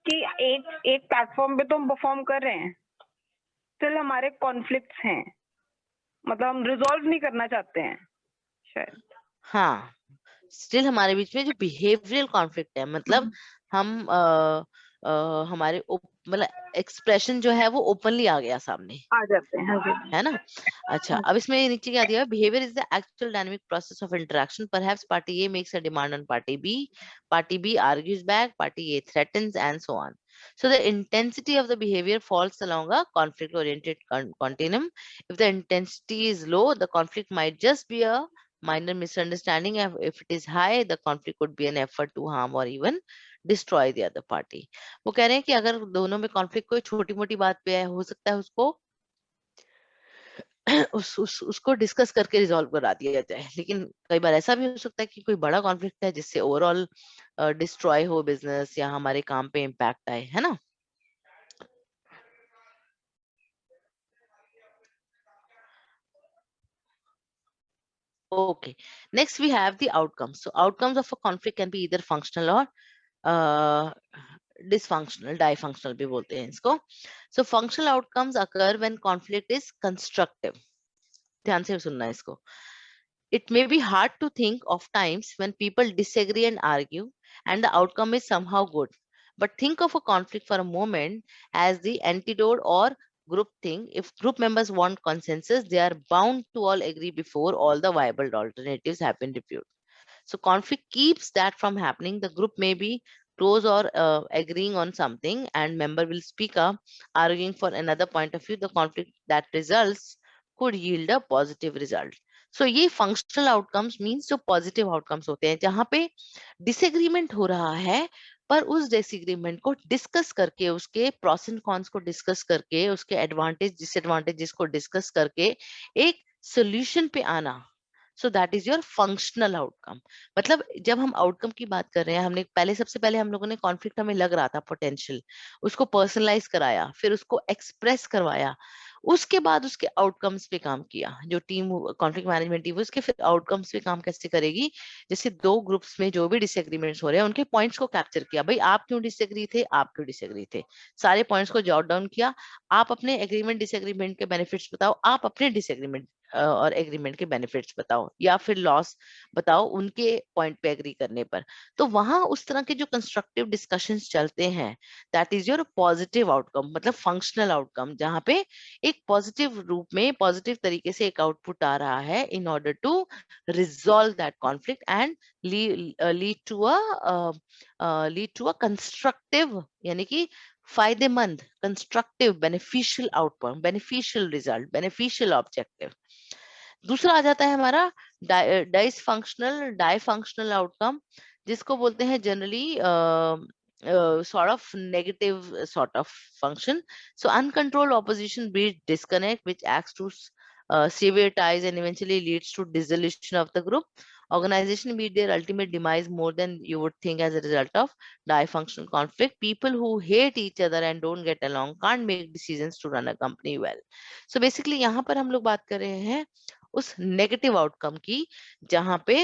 कि एक प्लेटफॉर्म पे तो हम परफॉर्म कर रहे हैं, स्टिल हमारे कॉन्फ्लिक्ट्स हैं, मतलब हम रिजॉल्व नहीं करना चाहते हैं शायद। हाँ, स्टिल हमारे बीच में जो बिहेवियरल कॉन्फ्लिक्ट है, मतलब हम हमारे मतलब एक्सप्रेशन जो है वो ओपनली आ गया सामने, आ जाते हैं। हाँ जी। है ना? अच्छा, अब इसमें नीचे क्या दिया है? Behaviour is the actual dynamic process of interaction, perhaps party A makes a demand on party B argues back, party A threatens and so on. So the intensity of the behavior falls along a conflict oriented continuum. If the intensity is low, the conflict might just be a minor misunderstanding. If it is high, the conflict could be an effort to harm or even destroy the other party. वो कह रहे हैं कि अगर दोनों में conflict कोई छोटी मोटी बात पे है, हो सकता है उसको उसको डिस्कस करके रिजॉल्व करा दिया जाए, लेकिन कई बार ऐसा भी हो सकता है कि कोई बड़ा कॉन्फ्लिक्ट है जिससे ओवरऑल डिस्ट्रॉय हो बिजनेस या हमारे काम पे इम्पैक्ट आए, है ना? Okay, next we have the outcomes. So outcomes of a conflict can be either functional or uh, dysfunctional, difunctional भी बोलते हैं इसको. So functional outcomes occur when conflict is constructive. ध्यान से सुनना है इसको. It may be hard to think of times when people disagree and argue and the outcome is somehow good. But think of a conflict for a moment as the antidote or group thing. If group members want consensus, they are bound to all agree before all the viable alternatives have been reviewed. So conflict keeps that from happening. The group may be close or agreeing on something and member will speak up arguing for another point of view. The conflict that results could yield a positive result. So ये functional outcomes means जो positive outcomes होते हैं, जहाँ पे disagreement हो रहा है पर उस disagreement को discuss करके, उसके pros and cons को discuss करके, उसके advantage disadvantages को discuss करके एक solution पे आना. सो that is your functional outcome. मतलब जब हम आउटकम की बात कर रहे हैं, हमने पहले सबसे पहले हम लोगों ने कॉन्फ्लिक्ट हमें लग रहा था पोटेंशियल, उसको पर्सनलाइज कराया, फिर उसको एक्सप्रेस करवाया, उसके बाद उसके आउटकम्स पे काम किया. जो टीम कॉन्फ्लिक्ट मैनेजमेंट टीम उसके फिर आउटकम्स पे काम कैसे करेगी? जैसे दो ग्रुप्स में जो भी डिसएग्रीमेंट्स हो रहे हैं उनके पॉइंट्स को कैप्चर किया. भाई आप क्यों डिसएग्री थे, आप क्यों डिसएग्री थे, सारे पॉइंट्स को जॉट डाउन किया. आप अपने एग्रीमेंट डिसएग्रीमेंट के बेनिफिट्स बताओ, आप अपने डिसएग्रीमेंट और एग्रीमेंट के बेनिफिट्स बताओ, या फिर लॉस बताओ उनके पॉइंट पे एग्री करने पर. तो वहां उस तरह के जो कंस्ट्रक्टिव डिस्कशंस चलते हैं, that is your positive outcome, मतलब फंक्शनल आउटकम, जहां पे एक पॉजिटिव रूप में पॉजिटिव तरीके से एक आउटपुट आ रहा है in order to resolve that conflict and lead to a constructive, यानी कि फायदेमंद, constructive, beneficial outcome, beneficial result, beneficial objective. दूसरा आ जाता है हमारा डाइसफंक्शनल, डाइफंक्शनल आउटकम, जिसको बोलते हैं generally sort of negative sort of function. So uncontrolled opposition breeds disconnect, which acts to sever ties and eventually leads to dissolution of the group. Organization meet their ultimate demise more than you would think as a result of dysfunctional conflict. People who hate each other and don't get along can't make decisions to run a company well. So basically यहाँ पर हम लोग बात कर रहे हैं उस negative outcome की जहाँ पे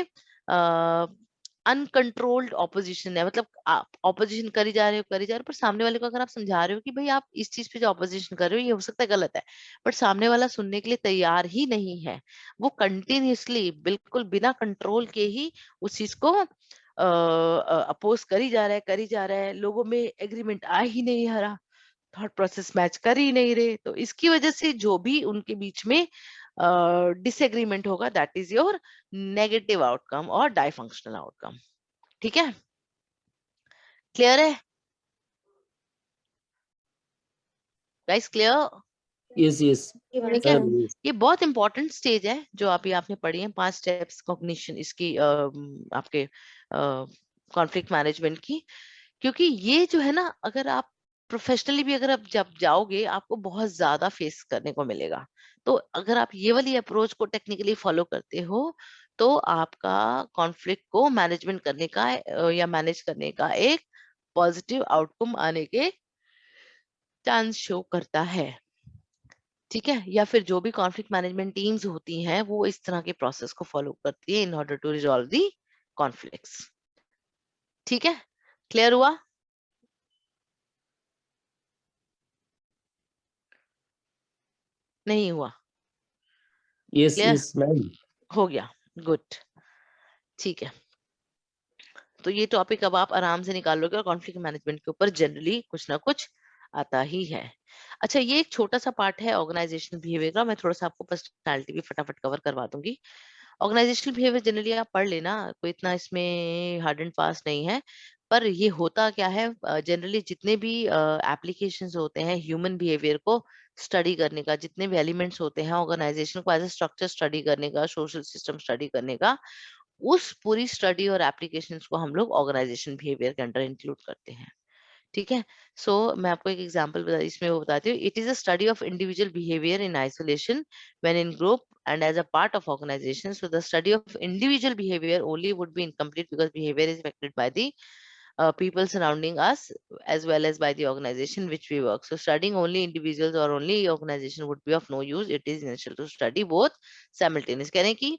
अनकंट्रोल्ड ऑपोजिशन है, मतलब आप ऑपोजिशन करी जा रहे हो पर सामने वाले को अगर आप समझा रहे हो कि भाई आप इस चीज पे जो ऑपोजिशन कर रहे हो ये हो सकता है गलत है, बट सामने वाला सुनने के लिए तैयार ही नहीं है, वो कंटिन्यूअसली बिल्कुल बिना कंट्रोल के ही उस चीज को अपोज करी जा रहा है, लोगों में एग्रीमेंट आ ही नहीं रहा, थॉट प्रोसेस मैच कर ही नहीं रहे, तो इसकी वजह से जो भी उनके बीच में डिसएग्रीमेंट होगा that is your negative outcome और डाइफंक्शनल आउटकम। ठीक है, क्लियर है गाइस? क्लियर? यस यस ठीक है, ये बहुत इंपॉर्टेंट स्टेज है जो अभी आपने पढ़ी है, 5 स्टेप्स कॉग्निशन इसकी आपके कॉन्फ्लिक्ट मैनेजमेंट की, क्योंकि ये जो है ना अगर आप प्रोफेशनली भी अगर आप जब जाओगे आपको बहुत ज्यादा फेस करने को मिलेगा, तो अगर आप ये वाली अप्रोच को टेक्निकली फॉलो करते हो तो आपका कॉन्फ्लिक्ट को मैनेजमेंट करने का या मैनेज करने का एक पॉजिटिव आउटकम आने के चांस शो करता है। ठीक है, या फिर जो भी कॉन्फ्लिक्ट मैनेजमेंट टीम्स होती हैं वो इस तरह के प्रोसेस को फॉलो करती है in order to resolve the conflicts. ठीक है, क्लियर हुआ? नहीं हुआ? यस क्लियर यस मैम, हो गया? गुड, ठीक है, तो ये टॉपिक अब आप आराम से निकाल लोगे और कॉन्फ्लिक्ट मैनेजमेंट के ऊपर जनरली कुछ ना कुछ आता ही है। अच्छा, ये एक छोटा सा पार्ट है ऑर्गेनाइजेशनल बिहेवियर का, मैं थोड़ा सा आपको पर्सनालिटी भी फटाफट कवर करवा दूंगी। ऑर्गेनाइजेशनल बिहेवियर जनरली आप पढ़ लेना, कोई इतना इसमें हार्ड एंड फास्ट नहीं है, पर ये होता क्या है जनरली जितने भी एप्लीकेशंस होते हैं ह्यूमन बिहेवियर को स्टडी करने का, जितने भी एलिमेंट्स होते हैं ऑर्गेनाइजेशन को एज ए स्ट्रक्चर स्टडी करने का, सोशल सिस्टम स्टडी करने का, उस पूरी स्टडी और एप्लीकेशंस को हम लोग ऑर्गेनाइजेशन बिहेवियर के अंडर इंक्लूड करते हैं। ठीक है, सो मैं आपको एक एग्जांपल इसमें वो बताती हूँ। It is a study of individual behaviour in isolation when in group and as a part of organization. So the study of individual behavior only would be incomplete because behavior is affected by the people surrounding us as well as by the organization which we work. So studying only individuals or only organization would be of no use. It is essential to study both simultaneous. कह रहे हैं कि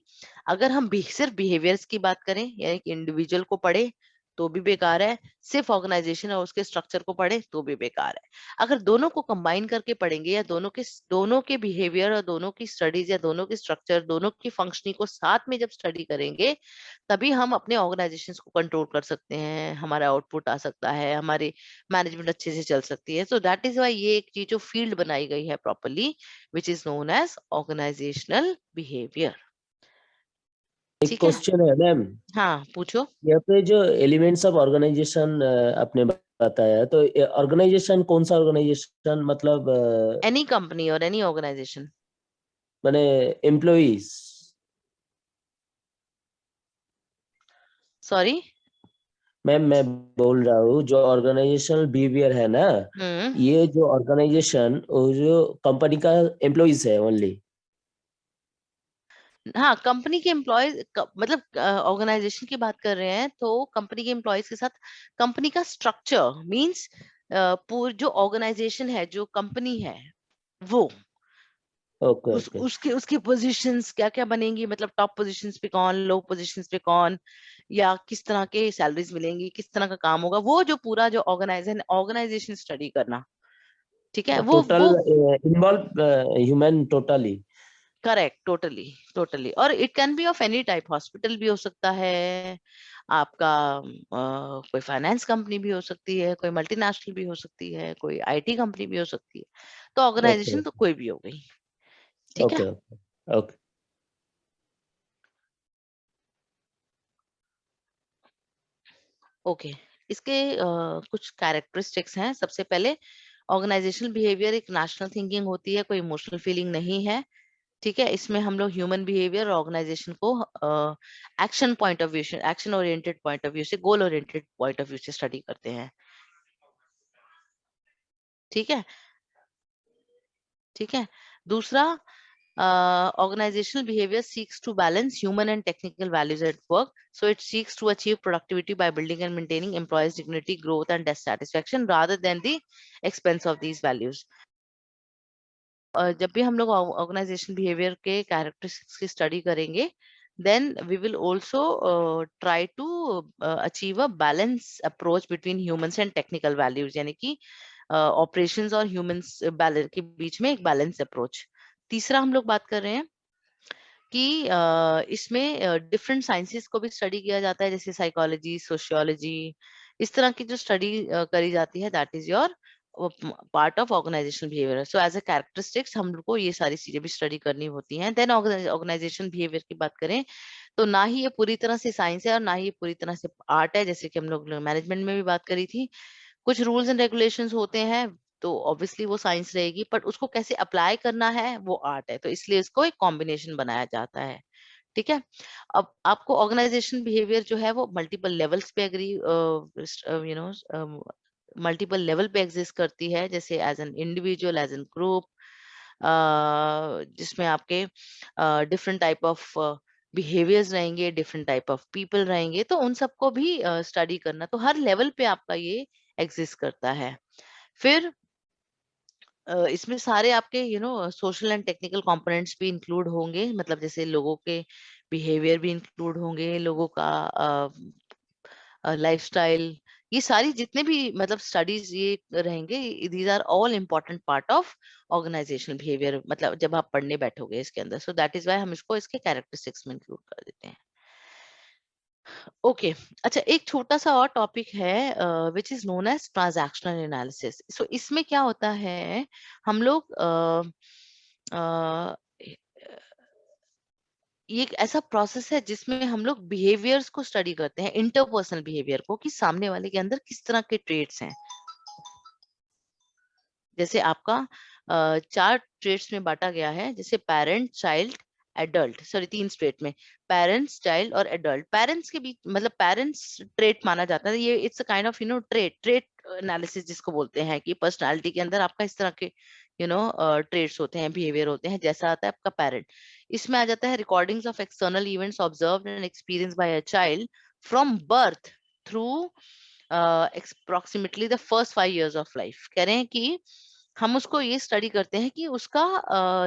अगर हम सिर्फ behaviours की बात करें यानी कि इंडिविजुअल को पढ़े तो भी बेकार है, सिर्फ ऑर्गेनाइजेशन और उसके स्ट्रक्चर को पढ़े तो भी बेकार है। अगर दोनों को कंबाइन करके पढ़ेंगे या दोनों के बिहेवियर और दोनों की स्टडीज या दोनों की स्ट्रक्चर दोनों की फंक्शनिंग को साथ में जब स्टडी करेंगे तभी हम अपने ऑर्गेनाइजेशन को कंट्रोल कर सकते हैं, हमारा आउटपुट आ सकता है, हमारी मैनेजमेंट अच्छे से चल सकती है। सो दैट इज वाई ये एक चीज जो फील्ड बनाई गई है properly which is known as organisational behaviour. एक क्वेश्चन है मैम। हाँ पूछो। यहाँ पे जो एलिमेंट्स ऑफ ऑर्गेनाइजेशन आपने बताया, तो ऑर्गेनाइजेशन कौन सा ऑर्गेनाइजेशन, मतलब एनी कंपनी और एनी ऑर्गेनाइजेशन माने एम्प्लॉइज? सॉरी मैम मैं बोल रहा हूँ जो ऑर्गेनाइजेशनल बिहेवियर है ना, ये जो ऑर्गेनाइजेशन जो कंपनी का एम्प्लॉइज है ओनली? हाँ, कंपनी के एम्प्लॉयज मतलब ऑर्गेनाइजेशन की बात कर रहे हैं तो कंपनी के एम्प्लॉयज के साथ कंपनी का स्ट्रक्चर मींस जो ऑर्गेनाइजेशन है, जो कंपनी है वो ओके उसकी पोजीशंस क्या क्या बनेंगी, मतलब टॉप पोजीशंस पे कौन, लो पोजीशंस पे कौन, या किस तरह के सैलरीज मिलेंगी, किस तरह का काम होगा, वो जो पूरा जो ऑर्गेनाइजेशन स्टडी करना। ठीक है, वो involve human totally. Correct, totally और it can be of any type, hospital भी हो सकता है आपका, कोई फाइनेंस कंपनी भी हो सकती है, कोई मल्टीनेशनल भी हो सकती है, कोई आईटी कंपनी भी हो सकती है, तो ऑर्गेनाइजेशन तो कोई भी हो गई। ठीक है, ओके ओके। इसके कुछ कैरेक्टरिस्टिक्स हैं। सबसे पहले ऑर्गेनाइजेशनल बिहेवियर एक नेशनल थिंकिंग होती है, कोई इमोशनल फीलिंग नहीं है। ठीक है, इसमें हम लोग ह्यूमन बिहेवियर और ऑर्गेनाइजेशन को एक्शन पॉइंट ऑफ व्यू से, action oriented point of view से, goal oriented point of view से स्टडी करते हैं। ठीक है, ठीक है। दूसरा, organizational behavior seeks to balance human and technical values at work. So it seeks to achieve productivity by building and maintaining employees' dignity, growth, and dissatisfaction rather than the expense of these values. जब भी हम लोग organisation behaviour के characteristics की study करेंगे, then we will also try to achieve a balanced approach between humans and technical values, यानी कि operations और ह्यूमंस बैलेंस के बीच में एक बैलेंस अप्रोच। तीसरा हम लोग बात कर रहे हैं कि इसमें डिफरेंट साइंसेस को भी स्टडी किया जाता है, जैसे साइकोलॉजी, सोशियोलॉजी, इस तरह की जो स्टडी करी जाती है, that is your part of organisational behaviour. So as a characteristics हम लोग को ये सारी चीजें भी स्टडी करनी होती हैं। देन ऑर्गेनाइजेशन बिहेवियर की बात करें तो ना ही ये पूरी तरह से साइंस है और ना ही ये पूरी तरह से आर्ट है, जैसे कि हम लोग मैनेजमेंट में भी बात करी थी। कुछ रूल्स एंड रेगुलेशंस होते हैं तो ऑब्वियसली वो साइंस रहेगी, बट उसको कैसे अप्लाई करना है वो आर्ट है, तो इसलिए इसको एक कॉम्बिनेशन बनाया जाता है। ठीक है, अब आपको ऑर्गेनाइजेशन बिहेवियर जो है वो मल्टीपल लेवल्स पे agree you know multiple level पे एग्जिस्ट करती है, जैसे as an individual, as an group, जिसमें आपके डिफरेंट टाइप ऑफ बिहेवियर्स रहेंगे, डिफरेंट टाइप ऑफ पीपल रहेंगे, तो उन सबको भी स्टडी करना, तो हर लेवल पे आपका ये एग्जिस्ट करता है। फिर इसमें सारे आपके सोशल एंड टेक्निकल कंपोनेंट्स भी इंक्लूड होंगे, मतलब जैसे लोगों के बिहेवियर भी इंक्लूड होंगे, लोगों का लाइफस्टाइल, ये सारी जितने भी मतलब स्टडीज ये रहेंगे, these are all important part of organisational behaviour, मतलब जब आप पढ़ने बैठोगे इसके अंदर। सो दैट इज वाई हम इसको इसके कैरेक्टरिस्टिक्स में इंक्लूड कर देते हैं। ओके, अच्छा, एक छोटा सा और टॉपिक है which is known as transactional analysis. So इसमें क्या होता है, हम लोग ये एक ऐसा प्रोसेस है जिसमें हम लोग बिहेवियर्स को स्टडी करते हैं, इंटरपर्सनल बिहेवियर को, कि सामने वाले के अंदर किस तरह के ट्रेट्स हैं। जैसे आपका 4 ट्रेट्स में बांटा गया है, जैसे parent, child, adult, sorry 3 trait में, पेरेंट्स, चाइल्ड और एडल्ट। पेरेंट्स के बीच मतलब पेरेंट्स ट्रेट माना जाता है, ये it's a kind of trait analysis जिसको बोलते हैं, कि पर्सनालिटी के अंदर आपका इस तरह के ट्रेट्स होते हैं, बिहेवियर होते हैं, जैसा आता है आपका पेरेंट। इसमें आ जाता है recordings of external events observed and experience by a child from birth through approximately the first 5 years of life. कह रहे हैं कि हम उसको ये स्टडी करते हैं कि उसका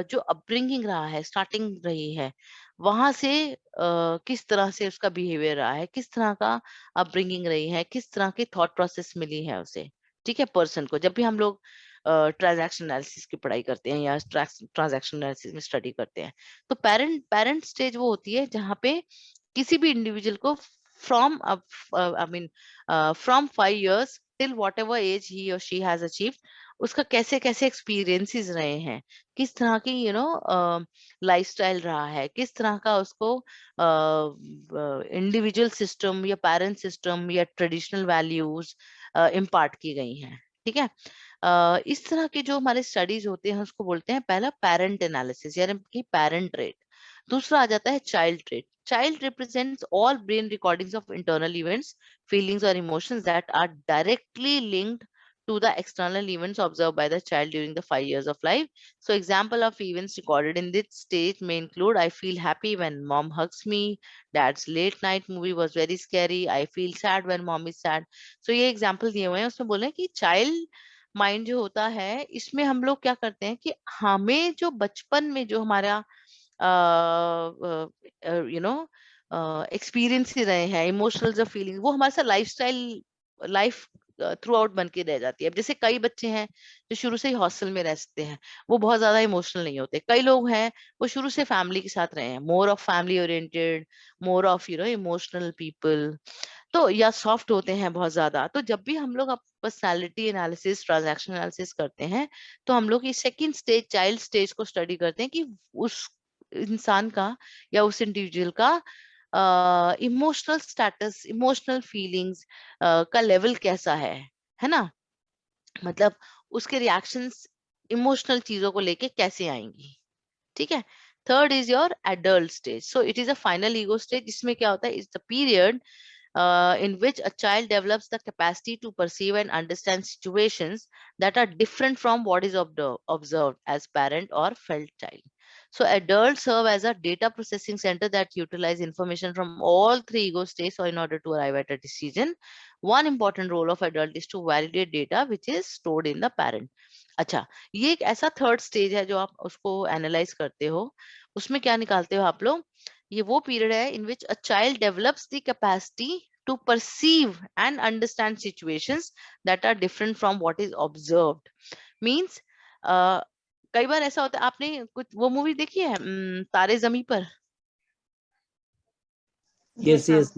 जो अपब्रिंगिंग रहा है, स्टार्टिंग रही है, वहां से किस तरह से उसका बिहेवियर रहा है, किस तरह का अपब्रिंगिंग रही है, किस तरह की थॉट प्रोसेस मिली है उसे। ठीक है, पर्सन को जब भी हम लोग ट्रांजैक्शन एनालिसिस की पढ़ाई करते हैं या ट्रांजैक्शन एनालिसिस में स्टडी करते हैं, तो पेरेंट स्टेज वो होती है जहाँ पे किसी भी इंडिविजुअल को from I mean from 5 years till whatever age he और शी हैज अचीव्ड, उसका कैसे कैसे एक्सपीरियंसेस रहे हैं, किस तरह की लाइफस्टाइल रहा है, किस तरह का उसको इंडिविजुअल सिस्टम या पेरेंट सिस्टम या ट्रेडिशनल वैल्यूज इम्पार्ट की गई हैं। ठीक है, इस तरह के जो हमारे स्टडीज होते हैं उसको बोलते हैं पहला पेरेंट एनालिसिस, यानी कि पेरेंट ट्रेट। दूसरा आ जाता है child trait. Child represents all brain recordings of internal events, feelings or emotions that are directly linked to the external events observed by the child during the 5 years of life. So example of events recorded in this stage may include: I feel happy when mom hugs me, dad's late night movie was very scary, I feel sad when mom is sad. So ये example दिए हुए हैं, उसमें बोले कि child mind जो होता है, इसमें हम लोग क्या करते हैं कि हमें जो बचपन में जो हमारा एक्सपीरियंस ही रहे हैं, इमोशनल जो फीलिंग, वो हमारे साथ लाइफस्टाइल लाइफ थ्रू आउट बन के रह जाती है। अब जैसे कई बच्चे हैं जो शुरू से ही हॉस्टल में रहते हैं, वो बहुत ज्यादा इमोशनल नहीं होते। कई लोग हैं वो शुरू से फैमिली के साथ रहे हैं, more of family oriented, more of emotional people, तो या सॉफ्ट होते हैं बहुत ज्यादा। तो जब भी हम लोग पर्सनालिटी एनालिसिस, ट्रांजैक्शन एनालिसिस करते हैं, तो हम लोग इस सेकंड स्टेज, चाइल्ड स्टेज को स्टडी करते हैं कि उस इंसान का या उस इंडिविजुअल का इमोशनल स्टेटस, इमोशनल फीलिंग्स का लेवल कैसा है ना, मतलब उसके रिएक्शंस इमोशनल चीजों को लेके कैसे आएंगी। ठीक है, third is your adult stage. So it is a final ego stage. इसमें क्या होता है, is the period in which a child develops the capacity to perceive and understand situations that are different from what is observed as parent or felt child. So adults serve as a data processing center that utilize information from all three ego states in order to arrive at a decision. One important role of adult is to validate data which is stored in the parent. अच्छा, ये एक ऐसा third stage है जो आप उसको analyse करते हो, उसमें क्या निकालते हो आप लोग? ये वो पीरियड है in which a child develops the capacity to perceive and understand situations that are different from what is observed. Means कई बार ऐसा होता है, आपने कुछ वो मूवी देखी है तारे जमी पर? यस यस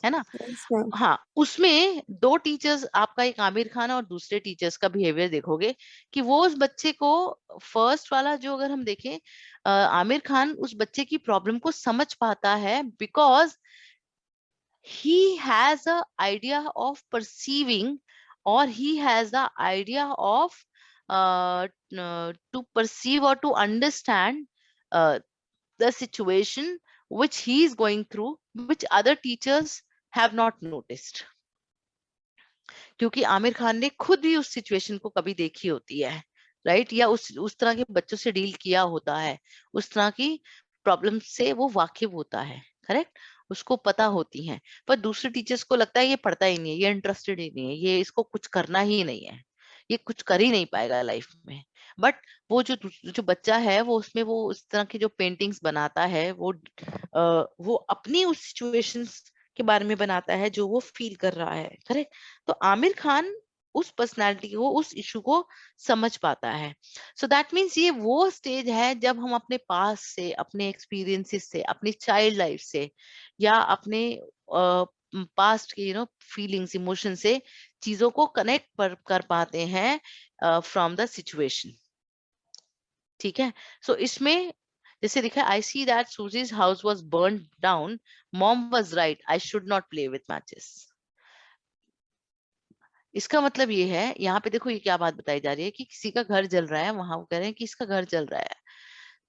है ना? Yes, ma'am. हाँ, उसमें दो टीचर्स, आपका एक आमिर खान और दूसरे टीचर्स का बिहेवियर देखोगे कि वो उस बच्चे को, फर्स्ट वाला जो अगर हम देखें, आमिर खान उस बच्चे की प्रॉब्लम को समझ पाता है because he has a idea of perceiving, or he has the idea of to perceive or to understand the situation which he is going through, which other teachers have not noticed. क्योंकि आमिर खान ने खुद भी उस situation को कभी देखी होती है, राइट? या उस तरह के बच्चों से डील किया होता है, उस तरह की प्रॉब्लम से वो वाकिफ होता है, करेक्ट? उसको पता होती हैं। पर दूसरे टीचर्स को लगता है ये पढ़ता ही नहीं है, ये इंटरेस्टेड ही नहीं है, ये इसको कुछ करना ही नहीं है, ये कुछ कर ही नहीं पाएगा लाइफ में। बट वो जो बच्चा है वो उसमें वो उस तरह की जो पेंटिंग्स बनाता है, वो अपनी उस सिचुएशंस के बारे में बनाता है जो वो फील कर रहा है, करेक्ट? तो आमिर खान उस पर्सनालिटी को, उस इशू को समझ पाता है। सो दैट मीन्स ये वो स्टेज है जब हम अपने पास से, अपने एक्सपीरियंसेस से, अपनी चाइल्ड लाइफ से, या अपने पास्ट के फीलिंग्स, इमोशन से चीजों को कनेक्ट कर पाते हैं फ्रॉम द सिचुएशन। ठीक है? सो इसमें जैसे लिखा है, I see that Suzy's house was burn down, mom was right, I should not play with matches. इसका मतलब ये है, यहाँ पे देखो ये क्या बात बताई जा रही है कि किसी का घर जल रहा है, वहां वो कह रहे हैं कि इसका घर जल रहा है।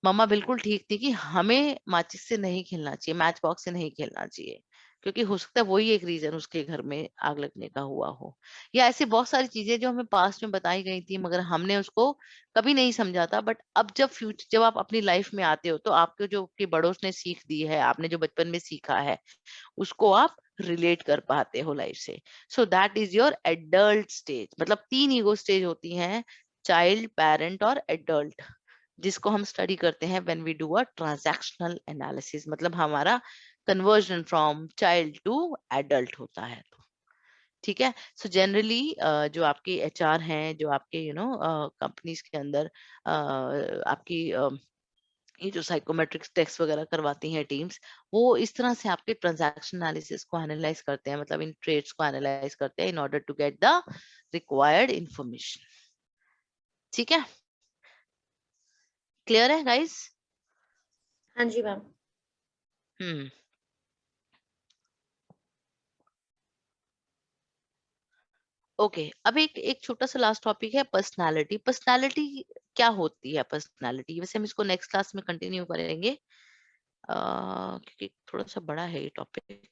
मम्मा बिल्कुल ठीक थी कि हमें माचिस से नहीं खेलना चाहिए, मैच बॉक्स से नहीं खेलना चाहिए, क्योंकि हो सकता है वही एक रीजन उसके घर में आग लगने का हुआ हो। या ऐसी बहुत सारी चीजें जो हमें पास्ट में बताई गई थी मगर हमने उसको कभी नहीं समझा था। बट अब जब आप अपनी लाइफ में आते हो तो आपके जो आपके बड़ों ने सीख दी है, आपने जो बचपन में सीखा है, उसको आप रिलेट कर पाते हो लाइफ से। सो that is your adult stage. मतलब 3 ईगो स्टेज होती हैं, चाइल्ड, पेरेंट और एडल्ट, जिसको हम स्टडी करते हैं when we do a transactional analysis. मतलब हमारा conversion from child to adult होता है। तो ठीक है। सो जनरली जो आपके एचआर हैं, जो आपके कंपनीज के अंदर आपकी ये जो साइकोमेट्रिक्स टेस्ट वगैरह करवाती हैं टीम्स, वो इस तरह से आपके ट्रांजैक्शन एनालिसिस को एनालाइज करते हैं, मतलब इन ट्रेड्स को एनालाइज करते हैं in order to get the required information. ठीक है? क्लियर है गाइस? हाँ जी मैम। ओके, अब एक छोटा सा लास्ट टॉपिक है, पर्सनालिटी। पर्सनालिटी क्या होती है? पर्सनालिटी वैसे हम इसको नेक्स्ट क्लास में कंटिन्यू करेंगे, क्योंकि थोड़ा सा बड़ा है ये topic.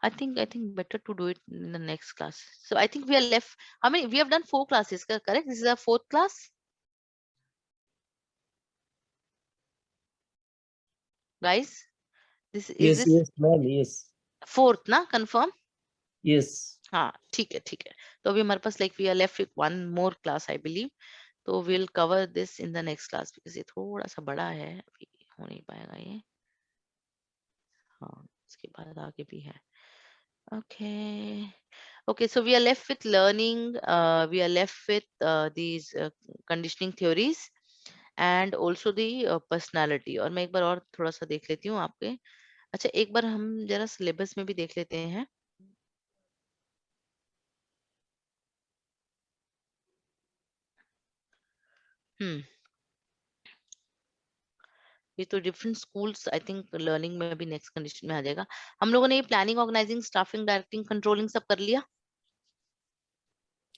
I think better to do it in the next class. So I think we are left. How many? We have done 4 classes, correct? This is our 4th class, guys. This is yes this yes ma'am yes 4th ना? Confirm? yes हाँ, ठीक है, ठीक है। तो अभी हमारे पास we are left with 1 more class, I believe. तो we'll cover this in the next class because ये थोड़ा सा बड़ा है, अभी हो नहीं पाएगा ये। हाँ, इसके बाद आगे भी है। Okay, so we are left with learning, we are left with these conditioning theories and also the personality। और मैं एक बार और थोड़ा सा देख लेती हूँ आपके। अच्छा, एक बार हम जरा सिलेबस में भी देख लेते हैं। ये तो different schools, I think learning में भी नेक्स्ट कंडीशन में आ जाएगा। हम लोगों ने ये planning, organising, staffing, directing, controlling सब कर लिया?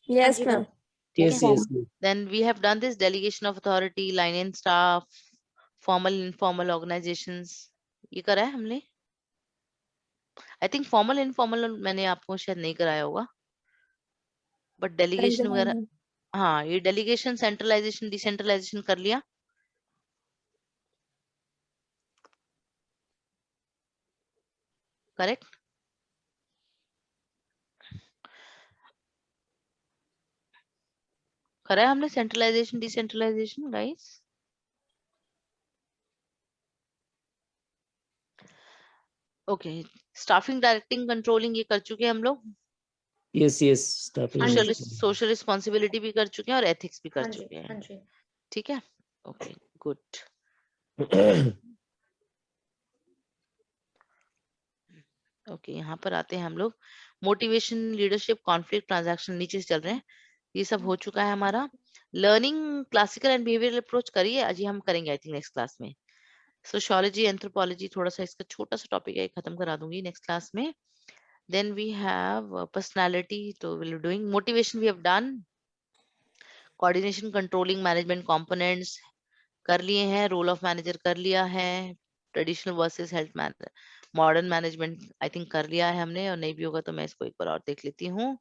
Yes, ma'am. yes yes Then we have done this delegation of authority, line and staff, formal informal organizations, ये करा है हमने? आई थिंक फॉर्मल इनफॉर्मल मैंने आपको शायद नहीं कराया होगा, बट डेलीगेशन वगैरह, हाँ ये डेलीगेशन, सेंट्रलाइजेशन, डिसेंट्रलाइजेशन कर लिया। करेक्ट। करा है हमने centralisation decentralisation guys? Okay, staffing directing controlling ये कर चुके हैं हम लोग। Yes yes staffing social responsibility भी कर चुके हैं और एथिक्स भी कर हाँ जी, चुके हाँ हैं। जी। ठीक है, ओके गुड। ओके यहाँ पर आते हैं हम लोग। मोटिवेशन, लीडरशिप, कॉन्फ्लिक्ट, ट्रांजैक्शन नीचे से चल रहे हैं, ये सब हो चुका है हमारा। Learning, classical and behavioural approach करिए, अजी हम करेंगे आई थिंक नेक्स्ट क्लास में। सोशियोलॉजी, एंथ्रोपोलॉजी थोड़ा सा इसका छोटा सा टॉपिक है, खत्म करा दूंगी नेक्स्ट क्लास में। देन वी हैव पर्सनालिटी, तो will doing motivation we have done, coordination, controlling, management components कर लिए हैं, रोल ऑफ मैनेजर कर लिया है, traditional versus health manager, modern management I think कर लिया है हमने, और नहीं भी होगा तो मैं इसको एक बार और देख लेती हूँ।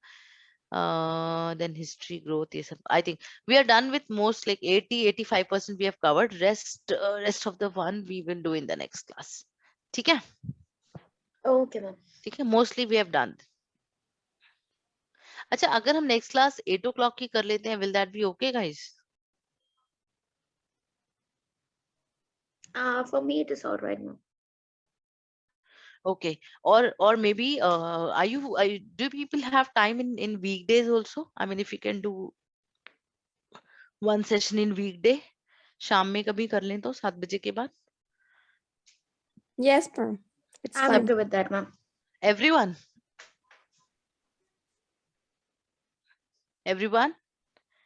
देन हिस्ट्री, ग्रोथ, ये सब I think we are done with most, like 80-85% we have covered, rest of the one we will do in the next class. ठीक है, ओके मैम। ठीक है, मोस्टली वी हैव डन। अच्छा, अगर हम next class 8 o'clock की कर लेते हैं, will that be okay guys? For me it is all right ma'am. Okay, or maybe do people have time in weekdays also? I mean, if you can do one session in weekday, शाम में कभी कर लें तो 7 बजे के बाद। Yes, ma'am. It's I'm fine. okay with that ma'am. Everyone?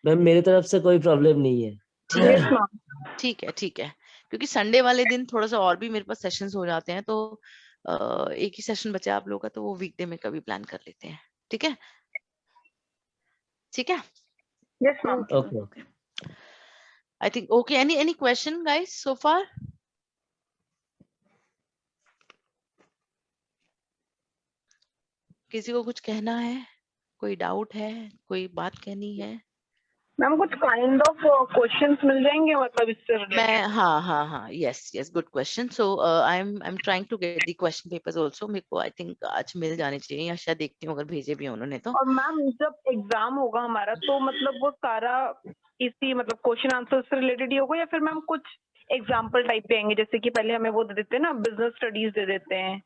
Ma'am मेरे तरफ से कोई प्रॉब्लम नहीं है। Yes ma'am. ठीक है, ठीक है, क्योंकि संडे वाले दिन थोड़ा सा और भी मेरे पास सेशंस हो जाते हैं, तो एक ही सेशन बचा आप लोगों का, तो वो वीकडे में कभी प्लान कर लेते हैं। ठीक है, ठीक है, yes ma'am. Okay, okay okay. I think okay. Any question guys so far? किसी को कुछ कहना है, कोई डाउट है, कोई बात कहनी है? मैम कुछ काइंड ऑफ क्वेश्चंस मिल जाएंगे मतलब इससे मैं रिलेटेड? हाँ, yes good question. So I am trying to get the question papers also. मेरे को आई थिंक आज मिल जाने चाहिए, या शायद देखती हूँ अगर भेजे भी उन्होंने तो। और मैम जब एग्जाम होगा हमारा तो मतलब वो सारा इसी मतलब क्वेश्चन आंसर से रिलेटेड ही होगा, या फिर मैम कुछ एग्जाम्पल टाइप पे आएंगे, जैसे कि पहले हमें वो दे देते हैं ना, बिजनेस स्टडीज दे देते हैं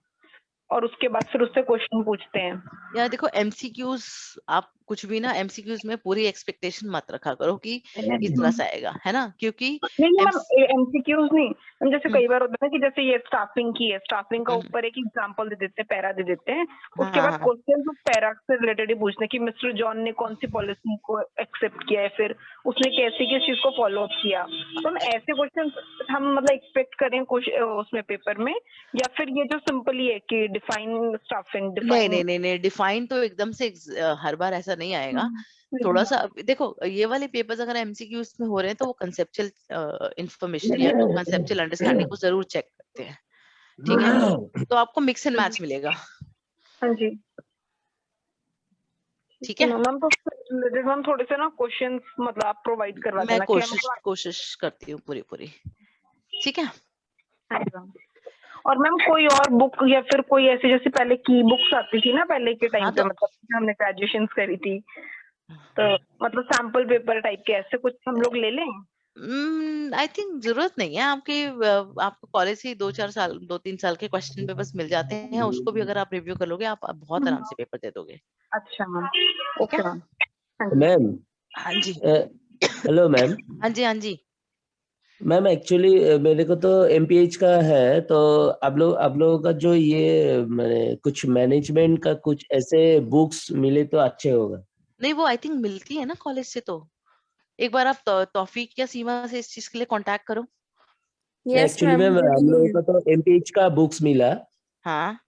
और उसके बाद फिर उससे क्वेश्चन पूछते हैं? यार देखो, एमसीक्यूज आप कुछ भी ना एमसीक्यूज में पूरी एक्सपेक्टेशन मत रखा करो कि इस तरह से आएगा, है ना, क्योंकि नहीं मैम एमसीक्यूज नहीं मैम, जैसे कई बार होता है कि जैसे ये स्टाफिंग की है, स्टाफिंग का ऊपर एक एग्जांपल दे देते हैं, पैरा दे देते हैं, उसके बाद क्वेश्चन उस पैरा से रिलेटेड ही पूछते हैं कि मिस्टर जॉन ने कौन सी पॉलिसी को एक्सेप्ट किया है, फिर उसने कैसे किस चीज को फॉलो अप किया। तो हम ऐसे क्वेश्चन हम मतलब एक्सपेक्ट करें उसमें पेपर में, या फिर ये जो सिंपल ही है कि डिफाइन स्टाफिंग? नहीं, डिफाइन तो एकदम से हर बार ऐसा नहीं आएगा। थोड़ा सा देखो, ये वाले पेपर्स अगर एमसीक्यूज में हो रहे हैं तो वो कंसेप्चुअल इंफॉर्मेशन या कंसेप्चुअल अंडरस्टैंडिंग को जरूर चेक करते हैं। ठीक है, तो आपको मिक्स एंड मैच मिलेगा। हाँ जी, ठीक है मैम। तो रिलेटेड मैम थोड़े से ना क्वेश्चंस मतलब आप प्रोवाइड करवा मैं देना कोशिश करती हूँ पूरी। ठीक है, और मैम कोई और बुक या फिर कोई ऐसे जैसे पहले की बुक्स आती थी ना पहले के टाइम पे, मतलब हमने ग्रेजुएशन करी थी, तो मतलब सैंपल पेपर टाइप के ऐसे कुछ हम लोग ले लें? आई थिंक जरूरत नहीं है आपके, आपको कॉलेज से 2-3 साल के क्वेश्चन पेपर्स मिल जाते हैं, उसको भी अगर आप रिव्यू कर लोगे आप बहुत आराम से पेपर दे दोगे। अच्छा मैम, ओके मैम। मैम हाँ जी, हेलो मैम। हाँ जी मैम एक्चुअली मेरे को तो एमपीएच का है, तो आप लोगों का जो ये मैंने कुछ मैनेजमेंट का कुछ ऐसे बुक्स मिले तो अच्छे होगा। नहीं, वो आई थिंक मिलती है ना कॉलेज से, तो एक बार आप तौफीक या सीमा से इस चीज के लिए कांटेक्ट करो। एक्चुअली मैम हम लोगों का तो एमपीएच का बुक्स मिला। हाँ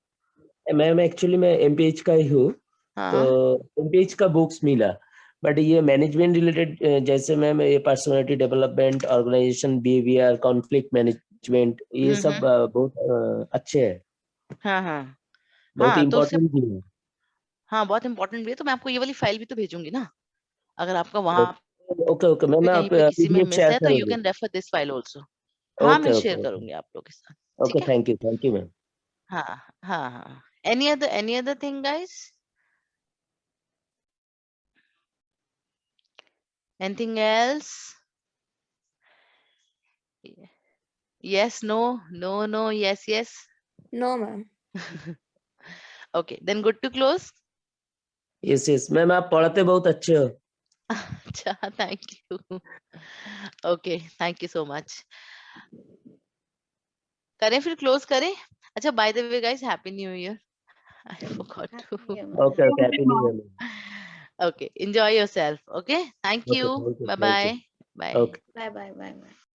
मैम एक्चुअली मैं एमपीएच का ही हूँ, तो एमपीएच का बुक्स मिला, बट ये मैनेजमेंट रिलेटेड जैसे मैम ये personality development, organisation behaviour, conflict management, ये सब बहुत अच्छे हैं। हाँ बहुत हाँ, तो उससे इम्पोर्टेंट भी है। हाँ बहुत इंपॉर्टेंट भी है, तो मैं आपको ये वाली फाइल भी तो भेजूंगी ना, अगर आपका वहां ओके ओके मैम, मैं कहीं पे किसी में PDF मिस शेयर है तो यू करूंगी। Can refer this file also. हाँ मैं ओके शेयर ओके करूंगी आप लोग के साथ, ओके, ठीक है। Thank you ma'am. हाँ हाँ हाँ, any other thing guys, anything else? Yes, no, no, no, yes, yes. No, ma'am. Okay, then good to close. Yes ma'am, आप पढ़ाते बहुत अच्छे हो। अच्छा, thank you. Okay, thank you so much. करें फिर क्लोज करें। अच्छा, by the way guys, happy new year. I forgot to. Okay okay, happy new year. Okay, enjoy yourself. Okay, thank okay, you. Thank you Bye thank you. bye. Bye. Okay. Bye bye bye bye.